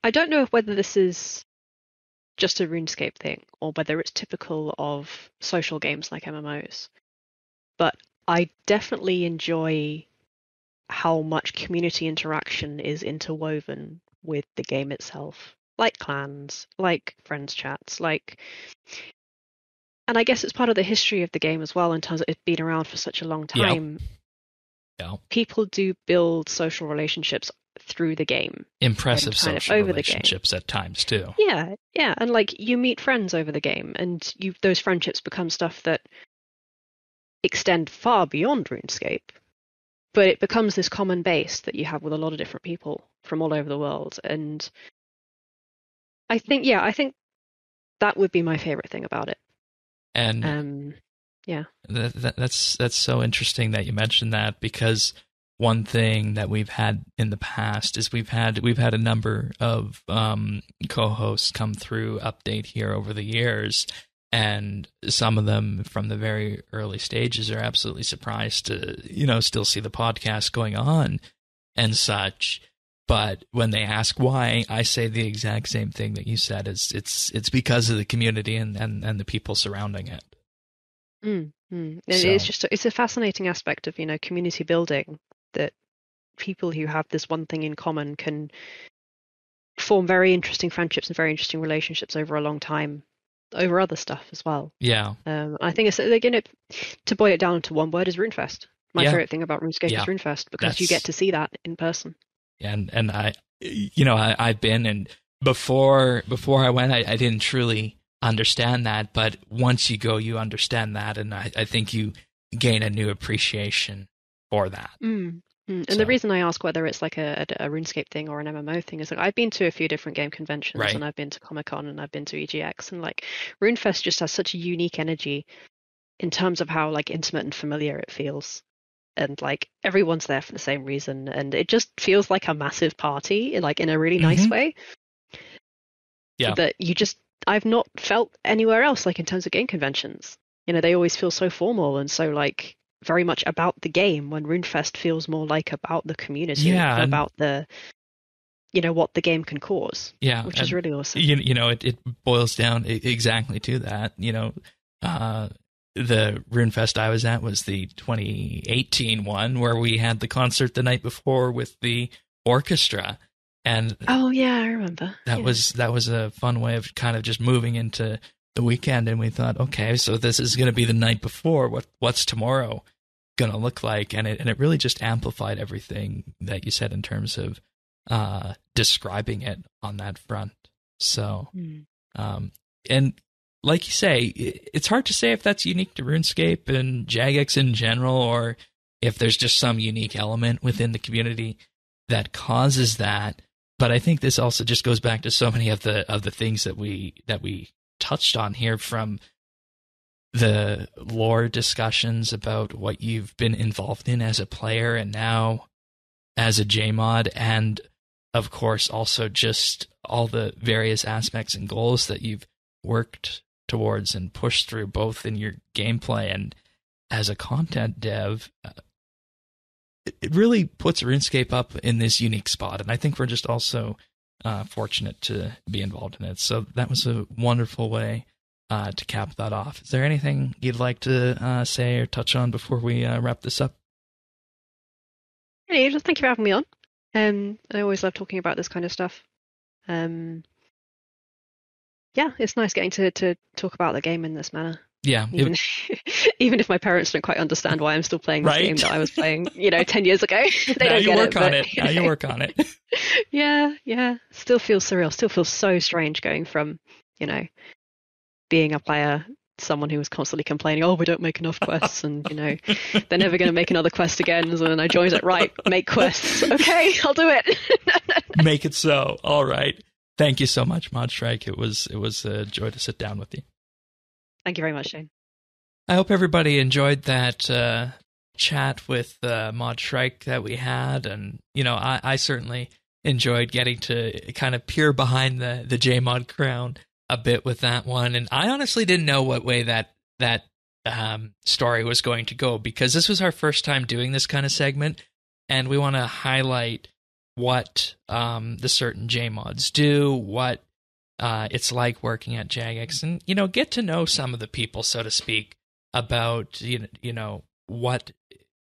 I don't know whether this is just a RuneScape thing or whether it's typical of social games like MMOs, but I definitely enjoy how much community interaction is interwoven with the game itself, like clans, like friends chats, and I guess it's part of the history of the game as well in terms of it being around for such a long time. Yeah. People do build social relationships through the game. Impressive social relationships at times too. Yeah, and you meet friends over the game, and those friendships become stuff that extend far beyond RuneScape. But it becomes this common base that you have with a lot of different people from all over the world, and I think that would be my favorite thing about it. And yeah, that's so interesting that you mentioned that, because one thing that we've had in the past is we've had a number of co-hosts come through Update here over the years, and some of them from the very early stages are absolutely surprised to still see the podcast going on and such. But when they ask why, I say the exact same thing that you said. It's because of the community and the people surrounding it. It's a fascinating aspect of community building, that people who have this one thing in common can form very interesting friendships and very interesting relationships over a long time, over other stuff as well. Yeah. I think it's to boil it down to one word is RuneFest. My favorite thing about RuneScape is RuneFest, because you get to see that in person. And I've been, and before I went, I didn't truly understand that, but once you go, you understand that, and I think you gain a new appreciation for that. And the reason I ask whether it's like a RuneScape thing or an MMO thing is I've been to a few different game conventions, and I've been to Comic-Con, and I've been to EGX, and RuneFest just has such a unique energy in terms of how intimate and familiar it feels, and everyone's there for the same reason, and it just feels like a massive party in a really nice way. Yeah, that I've not felt anywhere else in terms of game conventions. They always feel so formal and so very much about the game, when RuneFest feels more about the community, about the what the game can cause. Yeah, which is really awesome. It boils down exactly to that. The RuneFest I was at was the 2018 one, where we had the concert the night before with the orchestra. And oh yeah, I remember. That was a fun way of kind of just moving into the weekend, and we thought, okay, so this is going to be the night before. What's tomorrow going to look like? And it really just amplified everything that you said in terms of describing it on that front. So, and like you say, it's hard to say if that's unique to RuneScape and Jagex in general, or if there's just some unique element within the community that causes that. But I think this also just goes back to so many of the things that we touched on here, from the lore discussions about what you've been involved in as a player and now as a JMod, and of course also just all the various aspects and goals that you've worked towards and pushed through, both in your gameplay and as a content dev. it really puts RuneScape up in this unique spot. And I think we're just also fortunate to be involved in it. So that was a wonderful way to cap that off. Is there anything you'd like to say or touch on before we wrap this up? Just thank you for having me on. I always love talking about this kind of stuff. Yeah, it's nice getting to talk about the game in this manner. Yeah. Even if my parents don't quite understand why I'm still playing this game that I was playing, 10 years ago. They now don't you get work it, on it. Now you work on it. Yeah. Still feels surreal. Still feels so strange going from, being a player, someone who was constantly complaining, oh, we don't make enough quests, and, they're never going to make another quest again. So then I joined it, right, make quests. Okay, I'll do it. Make it so. All right. Thank you so much, Mod Shrike. It was a joy to sit down with you. Thank you very much, Shane. I hope everybody enjoyed that chat with Mod Shrike that we had, and I certainly enjoyed getting to kind of peer behind the JMod crown a bit with that one. And I honestly didn't know what way that story was going to go, because this was our first time doing this kind of segment, and we want to highlight what the certain JMods do, what it's like working at Jagex, and get to know some of the people, so to speak, about what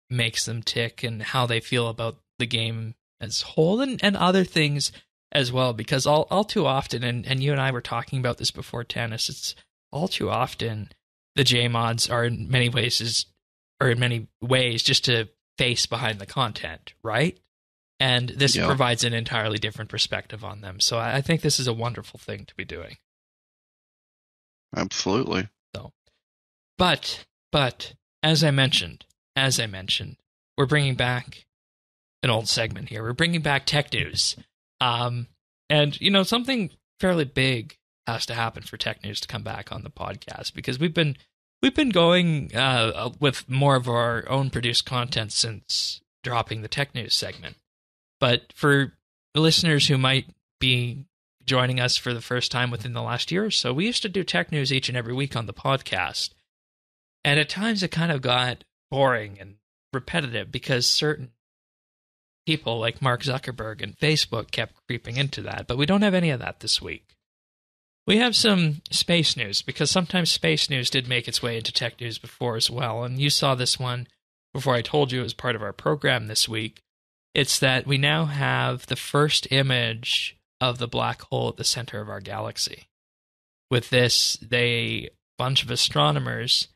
makes them tick and how they feel about the game as a whole, and other things as well. Because all too often, and you and I were talking about this before, Tanis, it's all too often the JMods are in many ways just a face behind the content, right? And this provides an entirely different perspective on them. So I think this is a wonderful thing to be doing. Absolutely. So, but as I mentioned, we're bringing back an old segment here. We're bringing back tech news. And something fairly big has to happen for tech news to come back on the podcast, because we've been going with more of our own produced content since dropping the tech news segment. But for the listeners who might be joining us for the first time within the last year or so, we used to do tech news each and every week on the podcast. And at times it kind of got boring and repetitive, because certain people like Mark Zuckerberg and Facebook kept creeping into that. But we don't have any of that this week. We have some space news, because sometimes space news did make its way into tech news before as well. And you saw this one before I told you it was part of our program this week. It's that we now have the first image of the black hole at the center of our galaxy. With this, a bunch of astronomers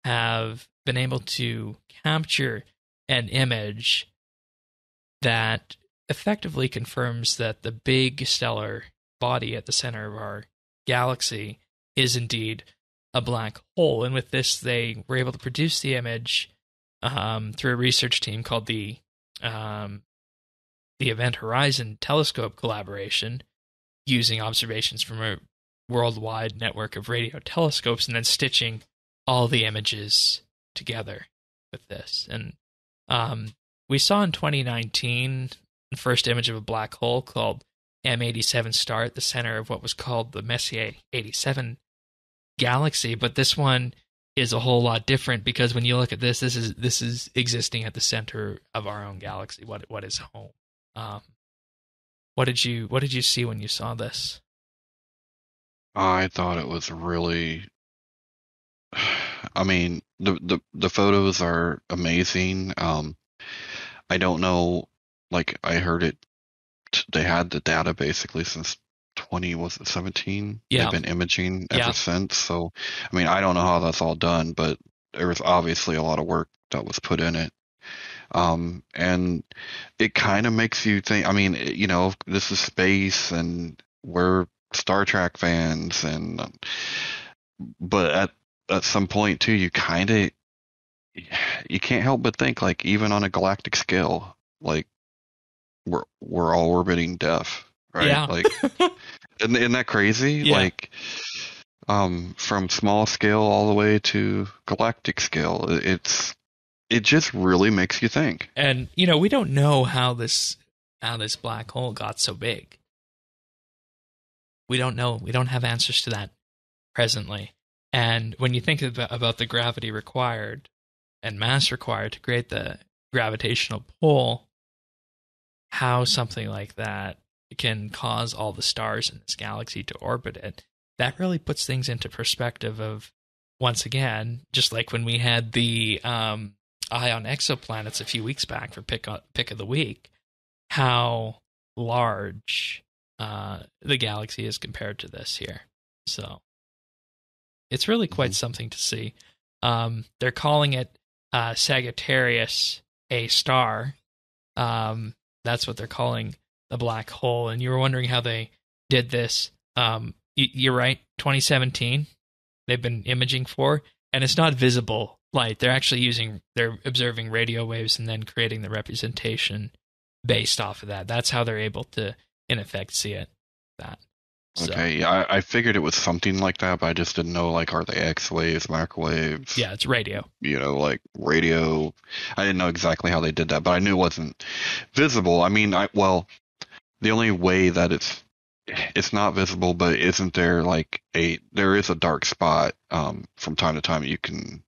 have been able to capture an image that effectively confirms that the big stellar body at the center of our galaxy is indeed a black hole. And with this, they were able to produce the image through a research team called the Event Horizon Telescope collaboration, using observations from a worldwide network of radio telescopes, and then stitching all the images together with this. And we saw in 2019 the first image of a black hole called M87 star at the center of what was called the Messier 87 galaxy. But this one is a whole lot different, because when you look at this is existing at the center of our own galaxy. What is home? What did you see when you saw this? I thought it was really, I mean, the photos are amazing. I don't know, like, I heard it, they had the data basically since 2017. Yeah. They've been imaging ever since. So, I mean, I don't know how that's all done, but there was obviously a lot of work that was put in it. And it kind of makes you think, I mean, this is space and we're Star Trek fans, but at some point too, you can't help but think, like, even on a galactic scale, like, we're all orbiting death, right? Yeah. Like, isn't that crazy? Yeah. Like, from small scale all the way to galactic scale, it just really makes you think. And we don't know how this black hole got so big. We don't know. We don't have answers to that presently. And when you think about the gravity required and mass required to create gravitational pull, how something like that can cause all the stars in this galaxy to orbit it, that really puts things into perspective of, once again, just like when we had the eye on exoplanets a few weeks back for pick of the week, how large the galaxy is compared to this here. So it's really quite something to see. They're calling it Sagittarius A star. That's what they're calling the black hole. And you were wondering how they did this. You're right, 2017 they've been imaging for, and it's not visible light. They're observing radio waves and then creating the representation based off of that. That's how they're able to, in effect, see it. Okay, yeah, I figured it was something like that, but I just didn't know, like, are they X-waves, microwaves? Yeah, it's radio. Like radio. I didn't know exactly how they did that, but I knew it wasn't visible. I mean, the only way that it's not visible, but isn't there like there is a dark spot from time to time you can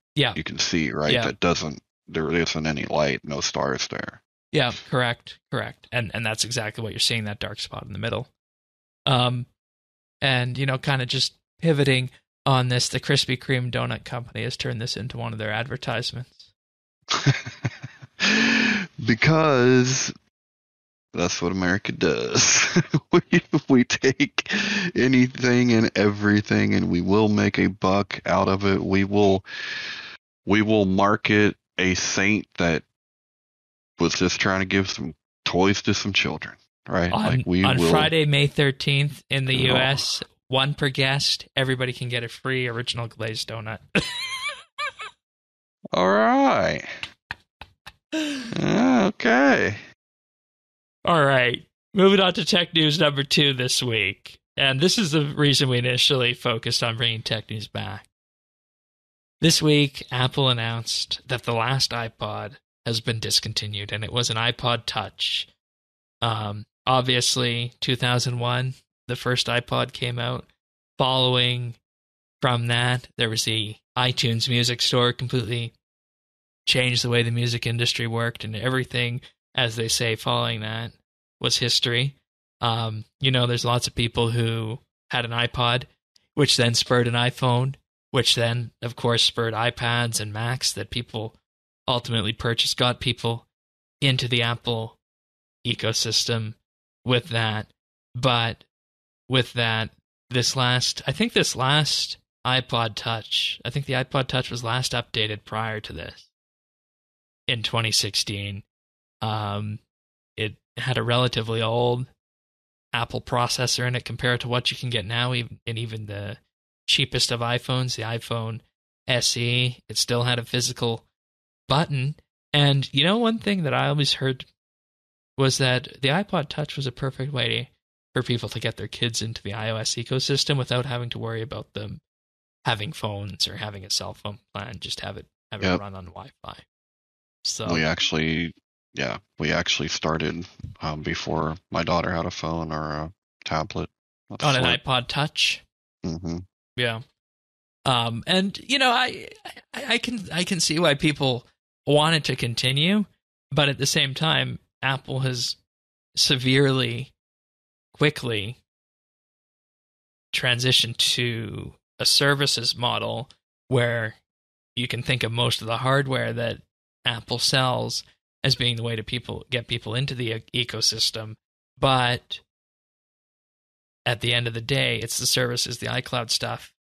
see, right? Yeah. There isn't any light, no stars there. Yeah, correct. And that's exactly what you're seeing, that dark spot in the middle. And, kind of just pivoting on this, the Krispy Kreme donut company has turned this into one of their advertisements. Because that's what America does. we take anything and everything, and we will make a buck out of it. We will market a saint that was just trying to give some toys to some children, right? On Friday, May 13th in the U.S., one per guest, everybody can get a free original glazed donut. All right. Okay. All right. Moving on to tech news number 2 this week. And this is the reason we initially focused on bringing tech news back. This week, Apple announced that the last iPod has been discontinued, and it was an iPod Touch. Obviously, 2001, the first iPod came out. Following from that, there was the iTunes Music Store, completely changed the way the music industry worked, and everything, as they say, following that was history. There's lots of people who had an iPod, which then spurred an iPhone, which then, of course, spurred iPads and Macs that people ultimately purchased, got people into the Apple ecosystem with that. But with that, this last iPod Touch, I think the iPod Touch was last updated prior to this in 2016. It had a relatively old Apple processor in it compared to what you can get now, even the cheapest of iPhones, the iPhone SE. It still had a physical button. And one thing that I always heard was that the iPod Touch was a perfect way for people to get their kids into the iOS ecosystem without having to worry about them having phones or having a cell phone plan. Just have it run on Wi-Fi. So we actually started before my daughter had a phone or a tablet. On an iPod Touch. Mm-hmm. Yeah. And I can see why people wanted to continue, but at the same time, Apple has quickly transitioned to a services model where you can think of most of the hardware that Apple sells as being the way to get people into the ecosystem. But at the end of the day, it's the services, the iCloud stuff,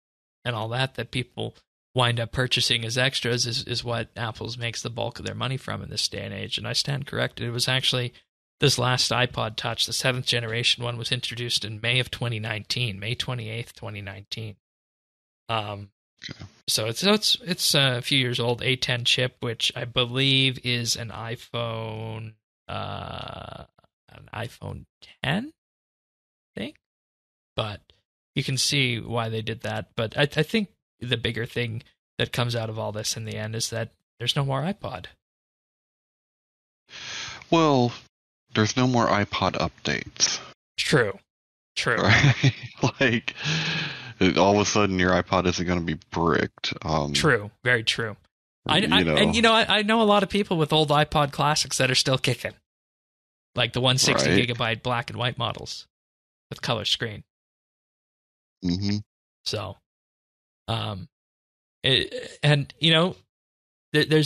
and all that people wind up purchasing as extras is what Apple's makes the bulk of their money from in this day and age. And I stand corrected. It was actually this last iPod Touch, the 7th generation one, was introduced in May of 2019, May 28th, 2019. So it's a few years old, A10 chip, which I believe is an iPhone 10, I think. But you can see why they did that. But I think the bigger thing that comes out of all this in the end is that there's no more iPod. Well, there's no more iPod updates. True. Right? Like, all of a sudden your iPod isn't going to be bricked. True. Very true. I know a lot of people with old iPod Classics that are still kicking, like the 160 gigabyte black and white models with color screen. Mm-hmm. So, there's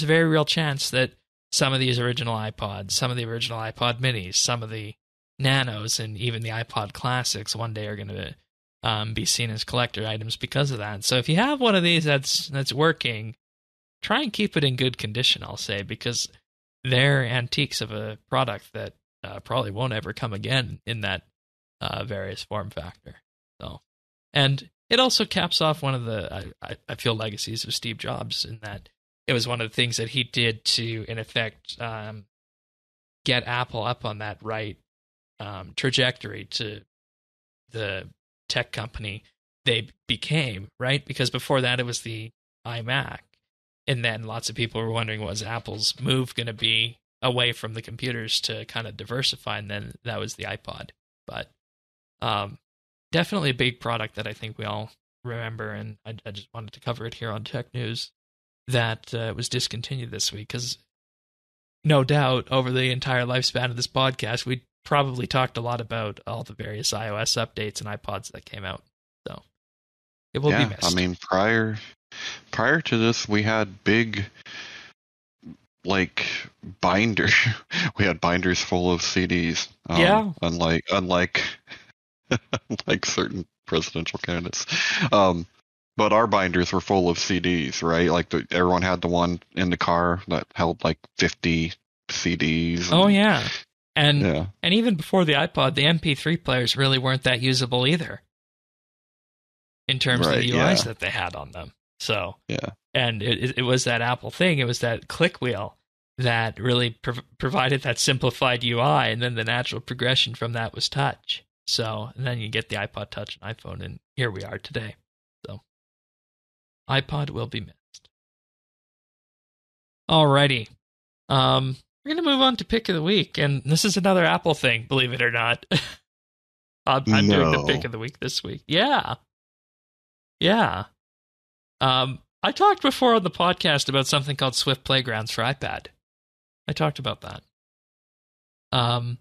a very real chance that some of these original iPods, some of the original iPod Minis, some of the Nanos, and even the iPod Classics one day are going to be seen as collector items because of that. So if you have one of these that's working, try and keep it in good condition, I'll say, because they're antiques of a product that probably won't ever come again in that various form factor. So, and it also caps off one of the, I feel, legacies of Steve Jobs, in that it was one of the things that he did to, in effect, get Apple up on that right trajectory to the tech company they became, right? Because before that, it was the iMac. And then lots of people were wondering, was Apple's move going to be away from the computers to kind of diversify? And then that was the iPod. But definitely a big product that I think we all remember. And I just wanted to cover it here on Tech News, that was discontinued this week. Because no doubt, over the entire lifespan of this podcast, we probably talked a lot about all the various iOS updates and iPods that came out. So it will be missed. I mean, prior to this, we had big, like, binder. We had binders full of CDs. Unlike certain presidential candidates. But our binders were full of CDs, right? Like everyone had the one in the car that held like 50 CDs. Oh yeah. And even before the iPod, the MP3 players really weren't that usable either, in terms of the UIs that they had on them. So, and it was that Apple thing. It was that click wheel that really provided that simplified UI, and then the natural progression from that was touch. So, and then you get the iPod Touch and iPhone, and here we are today. So, iPod will be missed. Alrighty. We're going to move on to Pick of the Week, and this is another Apple thing, believe it or not. I'm doing the Pick of the Week this week. Yeah. I talked before on the podcast about something called Swift Playgrounds for iPad. I talked about that. And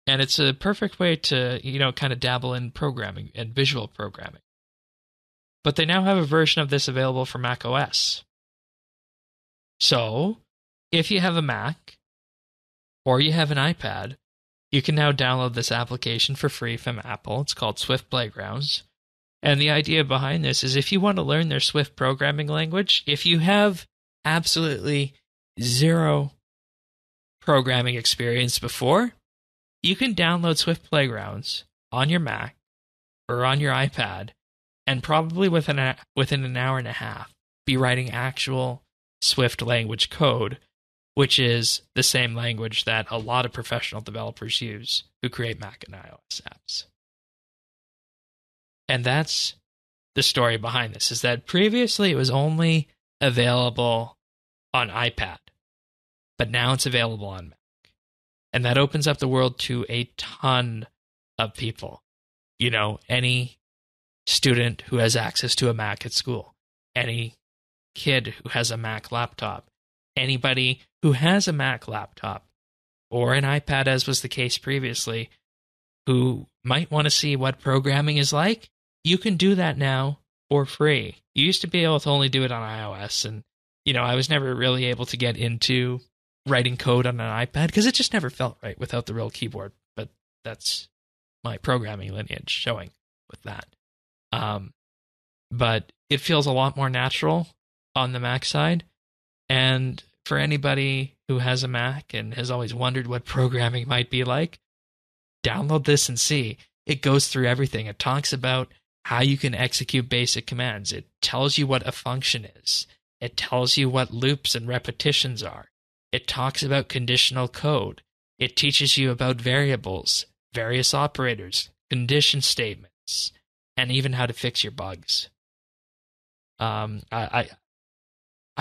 it's a perfect way to, kind of dabble in programming and visual programming. But they now have a version of this available for Mac OS. So, if you have a Mac or you have an iPad, you can now download this application for free from Apple. It's called Swift Playgrounds. And the idea behind this is, if you want to learn their Swift programming language, if you have absolutely zero programming experience before, you can download Swift Playgrounds on your Mac or on your iPad, and probably within an hour and a half, be writing actual Swift language code, which is the same language that a lot of professional developers use who create Mac and iOS apps. And that's the story behind this, is that previously it was only available on iPad, but now it's available on Mac. And that opens up the world to a ton of people. Any student who has access to a Mac at school, any kid who has a Mac laptop, anybody who has a Mac laptop or an iPad, as was the case previously, who might want to see what programming is like, you can do that now for free. You used to be able to only do it on iOS, and I was never really able to get into writing code on an iPad because it just never felt right without the real keyboard. But that's my programming lineage showing with that. But it feels a lot more natural on the Mac side. And for anybody who has a Mac and has always wondered what programming might be like, download this and see. It goes through everything. It talks about how you can execute basic commands. It tells you what a function is. It tells you what loops and repetitions are. It talks about conditional code. It teaches you about variables, various operators, condition statements, and even how to fix your bugs. I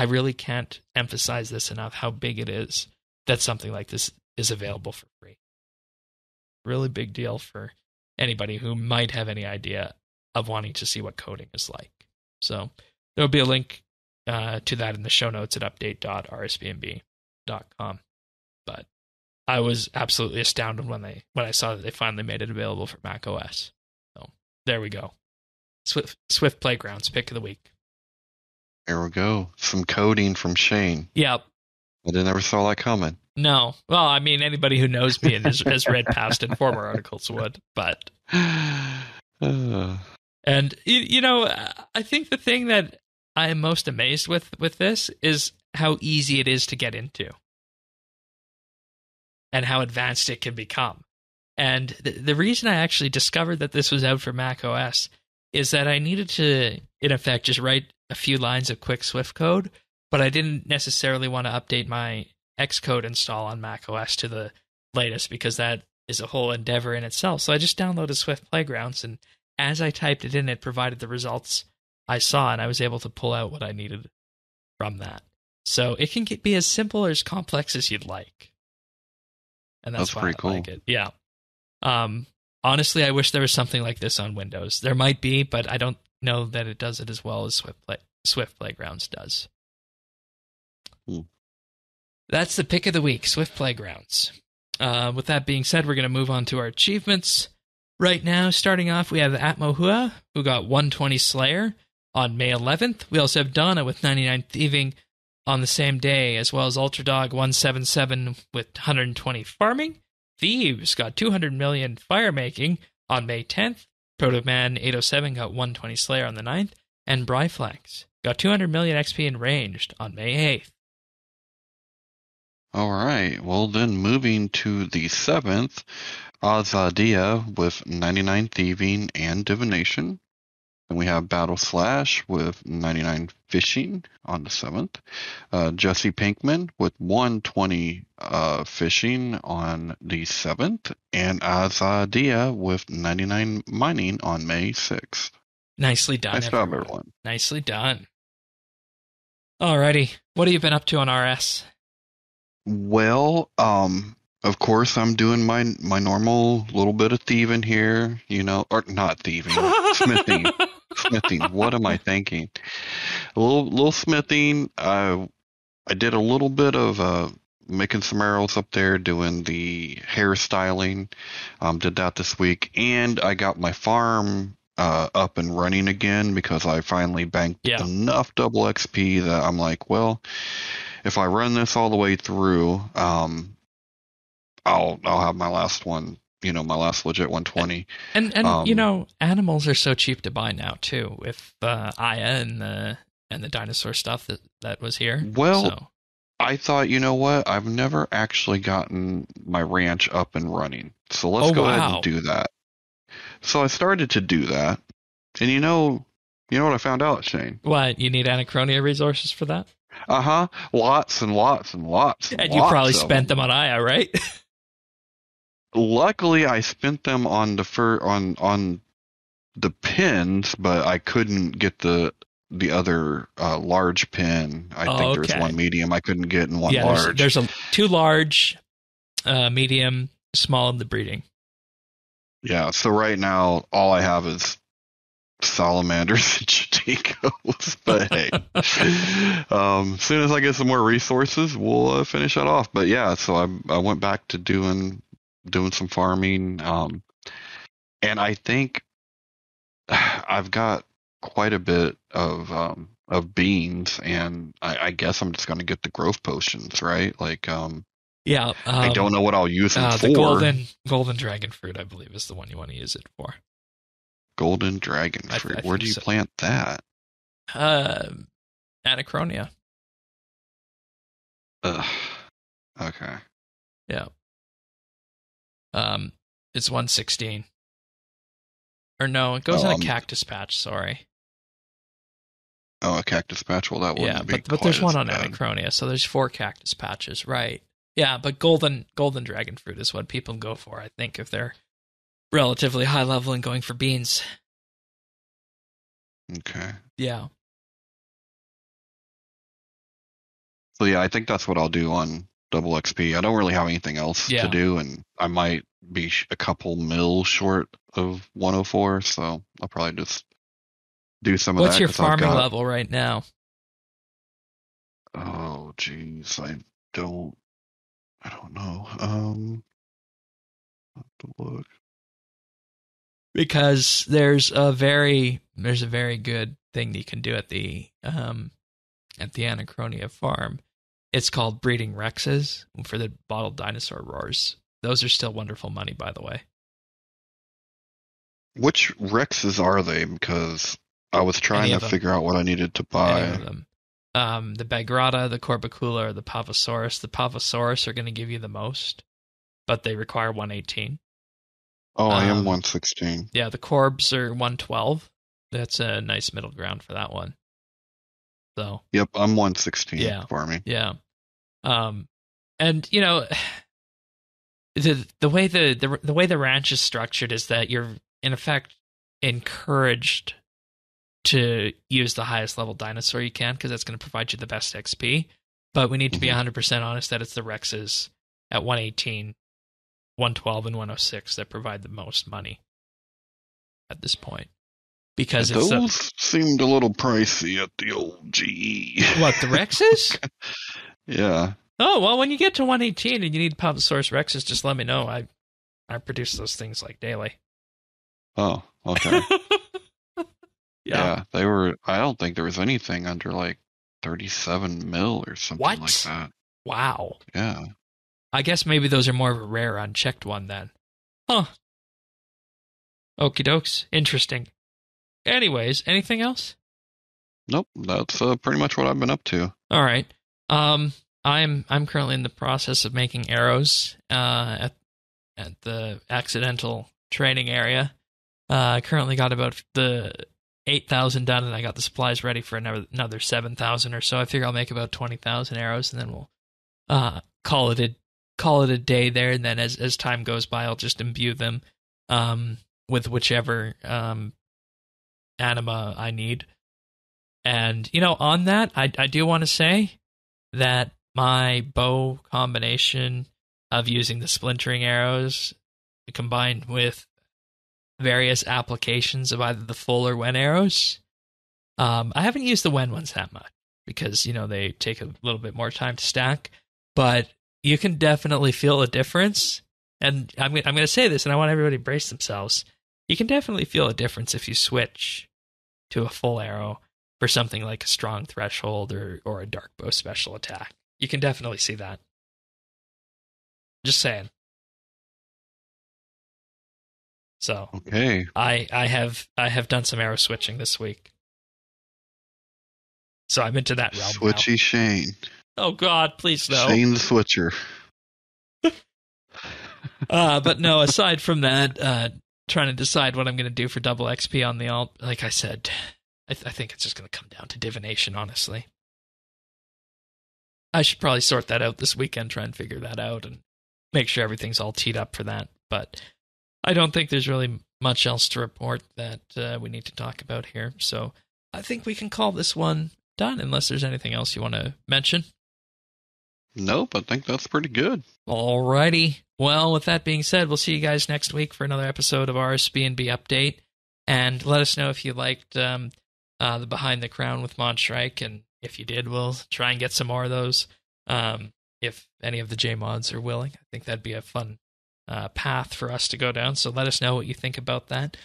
really can't emphasize this enough, how big it is that something like this is available for free. Really big deal for anybody who might have any idea of wanting to see what coding is like. So there'll be a link to that in the show notes at update.rsbnb.com. But I was absolutely astounded when I saw that they finally made it available for Mac OS. So there we go. Swift Playgrounds pick of the week. There we go. Some coding from Shane. Yep. I never saw that coming. No. Well, I mean, anybody who knows me and has read past and former articles would, but. And, you know, I think the thing that I am most amazed with this is how easy it is to get into and how advanced it can become. And the reason I actually discovered that this was out for Mac OS is that I needed to, in effect, just write a few lines of quick Swift code, but I didn't necessarily want to update my Xcode install on Mac OS to the latest because that is a whole endeavor in itself. So I just downloaded Swift Playgrounds, and as I typed it in, it provided the results I saw, and I was able to pull out what I needed from that. So it can be as simple or as complex as you'd like. And that's why I cool. like it. Yeah. Honestly, I wish there was something like this on Windows. There might be, but I don't know that it does it as well as Swift Playgrounds does. That's the pick of the week, Swift Playgrounds. With that being said, we're going to move on to our achievements. Right now, starting off, we have Atmohua, who got 120 Slayer on May 11th. We also have Donna with 99 Thieving on the same day, as well as Ultradog 177 with 120 Farming. Thieves got 200 million Firemaking on May 10th. Protoman 807 got 120 Slayer on the 9th. And Bryflanks got 200 million XP in Ranged on May 8th. All right. Well, then moving to the 7th, Azadia with 99 Thieving and Divination. Then we have Battle Slash with 99 Fishing on the 7th. Jesse Pinkman with 120 Fishing on the 7th. And Azadia with 99 Mining on May 6th. Nicely done, nice job, everyone. Nicely done. Alrighty. What have you been up to on RS? Well, of course, I'm doing my normal little bit of thieving here, you know, or not thieving, smithing. Smithing. What am I thinking? A little smithing. I did a little bit of making some arrows up there, doing the hairstyling. Did that this week, and I got my farm up and running again because I finally banked enough double XP that I'm like, well, if I run this all the way through, I'll have my last one. You know, my last legit 120. And you know, animals are so cheap to buy now too, with Aya and the dinosaur stuff that was here. Well, so. I thought, you know what? I've never actually gotten my ranch up and running, so let's go ahead and do that. So I started to do that, and you know what I found out, Shane? What, you need Anachronia resources for that? Lots and lots and lots. And you probably spent them on Aya, right? Luckily, I spent them on the pins, but I couldn't get the other large pin. I think there's one medium I couldn't get and one large. There's two large, medium, small in the breeding. Yeah, so right now all I have is salamanders and Jagex. But hey, as soon as I get some more resources, we'll finish that off. But yeah, so I went back to doing some farming, and I think I've got quite a bit of beans, and I guess I'm just going to get the growth potions, right? Like, I don't know what I'll use them for. The golden dragon fruit, I believe, is the one you want to use it for. Golden dragon fruit. Where do you plant that? Anachronia. Okay. Yeah. It's 116. Or no, it goes in a cactus patch, sorry. Oh, a cactus patch? Well, that wouldn't be but there's one on bad. Anachronia, so there's 4 cactus patches, right. Yeah, but golden dragon fruit is what people go for, I think, if they're relatively high level and going for beans. Okay. Yeah. So yeah, I think that's what I'll do on double XP. I don't really have anything else to do, and I might be a couple mil short of 104, so I'll probably just do some of that. What's your farming level right now? Oh, geez, I don't know. Have to look. Because there's a very good thing that you can do at the Anachronia farm. It's called breeding Rexes for the bottled dinosaur roars. Those are still wonderful money, by the way. Which Rexes are they? Because I was trying to figure out what I needed to buy. Any of them. The Bagrata, the Corbicula, or the Pavosaurus. The Pavosaurus are going to give you the most, but they require 118. Oh, I am 116. Yeah, the Corbs are 112. That's a nice middle ground for that one. So. Yep, I'm 116 for me. Yeah. And you know, the way the ranch is structured is that you're in effect encouraged to use the highest level dinosaur you can because that's going to provide you the best XP. But we need to be 100% honest that it's the Rexes at 118, 112, and 106 that provide the most money at this point. Because those seemed a little pricey at the old GE. What, the Rexes? Yeah. Oh, well, when you get to 118 and you need Pavosaurus Rexes, just let me know. I produce those things like daily. Oh, okay. Yeah, they were. I don't think there was anything under like 37 mil or something like that. Wow. Yeah. I guess maybe those are more of a rare unchecked one then. Huh. Okie dokes. Interesting. Anyways, anything else? Nope. That's pretty much what I've been up to. All right. I'm currently in the process of making arrows at the accidental training area. I currently got about the 8,000 done, and I got the supplies ready for another 7,000 or so. I figure I'll make about 20,000 arrows, and then we'll call it a day there. And then as time goes by, I'll just imbue them with whichever anima I need. And on that, I do want to say that my bow combination of using the splintering arrows combined with various applications of either the full or Wen arrows. I haven't used the Wen ones that much because, they take a little bit more time to stack, but you can definitely feel a difference. And I'm going to say this, and I want everybody to brace themselves. You can definitely feel a difference if you switch to a full arrow for something like a strong threshold or a dark bow special attack. You can definitely see that. Just saying. So okay, I have done some arrow switching this week, so I'm into that realm Switchy now. Shane. Oh God, please no. Shane the Switcher. But no. Aside from that, trying to decide what I'm going to do for double XP on the alt. Like I said, I think it's just going to come down to divination. Honestly, I should probably sort that out this weekend. Try and figure that out and make sure everything's all teed up for that. But I don't think there's really much else to report that we need to talk about here. So I think we can call this one done unless there's anything else you want to mention. Nope, I think that's pretty good. Alrighty. Well, with that being said, we'll see you guys next week for another episode of RSBANDB Update. And let us know if you liked the Behind the Crown with Mod Shrike. And if you did, we'll try and get some more of those. If any of the J-Mods are willing. I think that'd be a fun path for us to go down, so let us know what you think about that.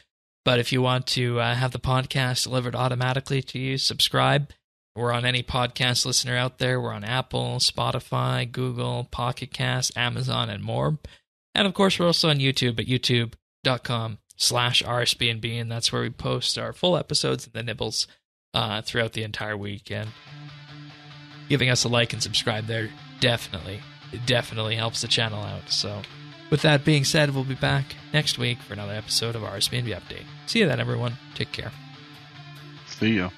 But if you want to have the podcast delivered automatically to you, subscribe. We're on any podcast listener out there. We're on Apple, Spotify, Google, Pocket Cast, Amazon, and more. And of course, we're also on YouTube at youtube.com/RSBNB, and that's where we post our full episodes and the nibbles throughout the entire week. And giving us a like and subscribe there definitely helps the channel out. So with that being said, we'll be back next week for another episode of RSBANDB Update. See you then, everyone. Take care. See ya.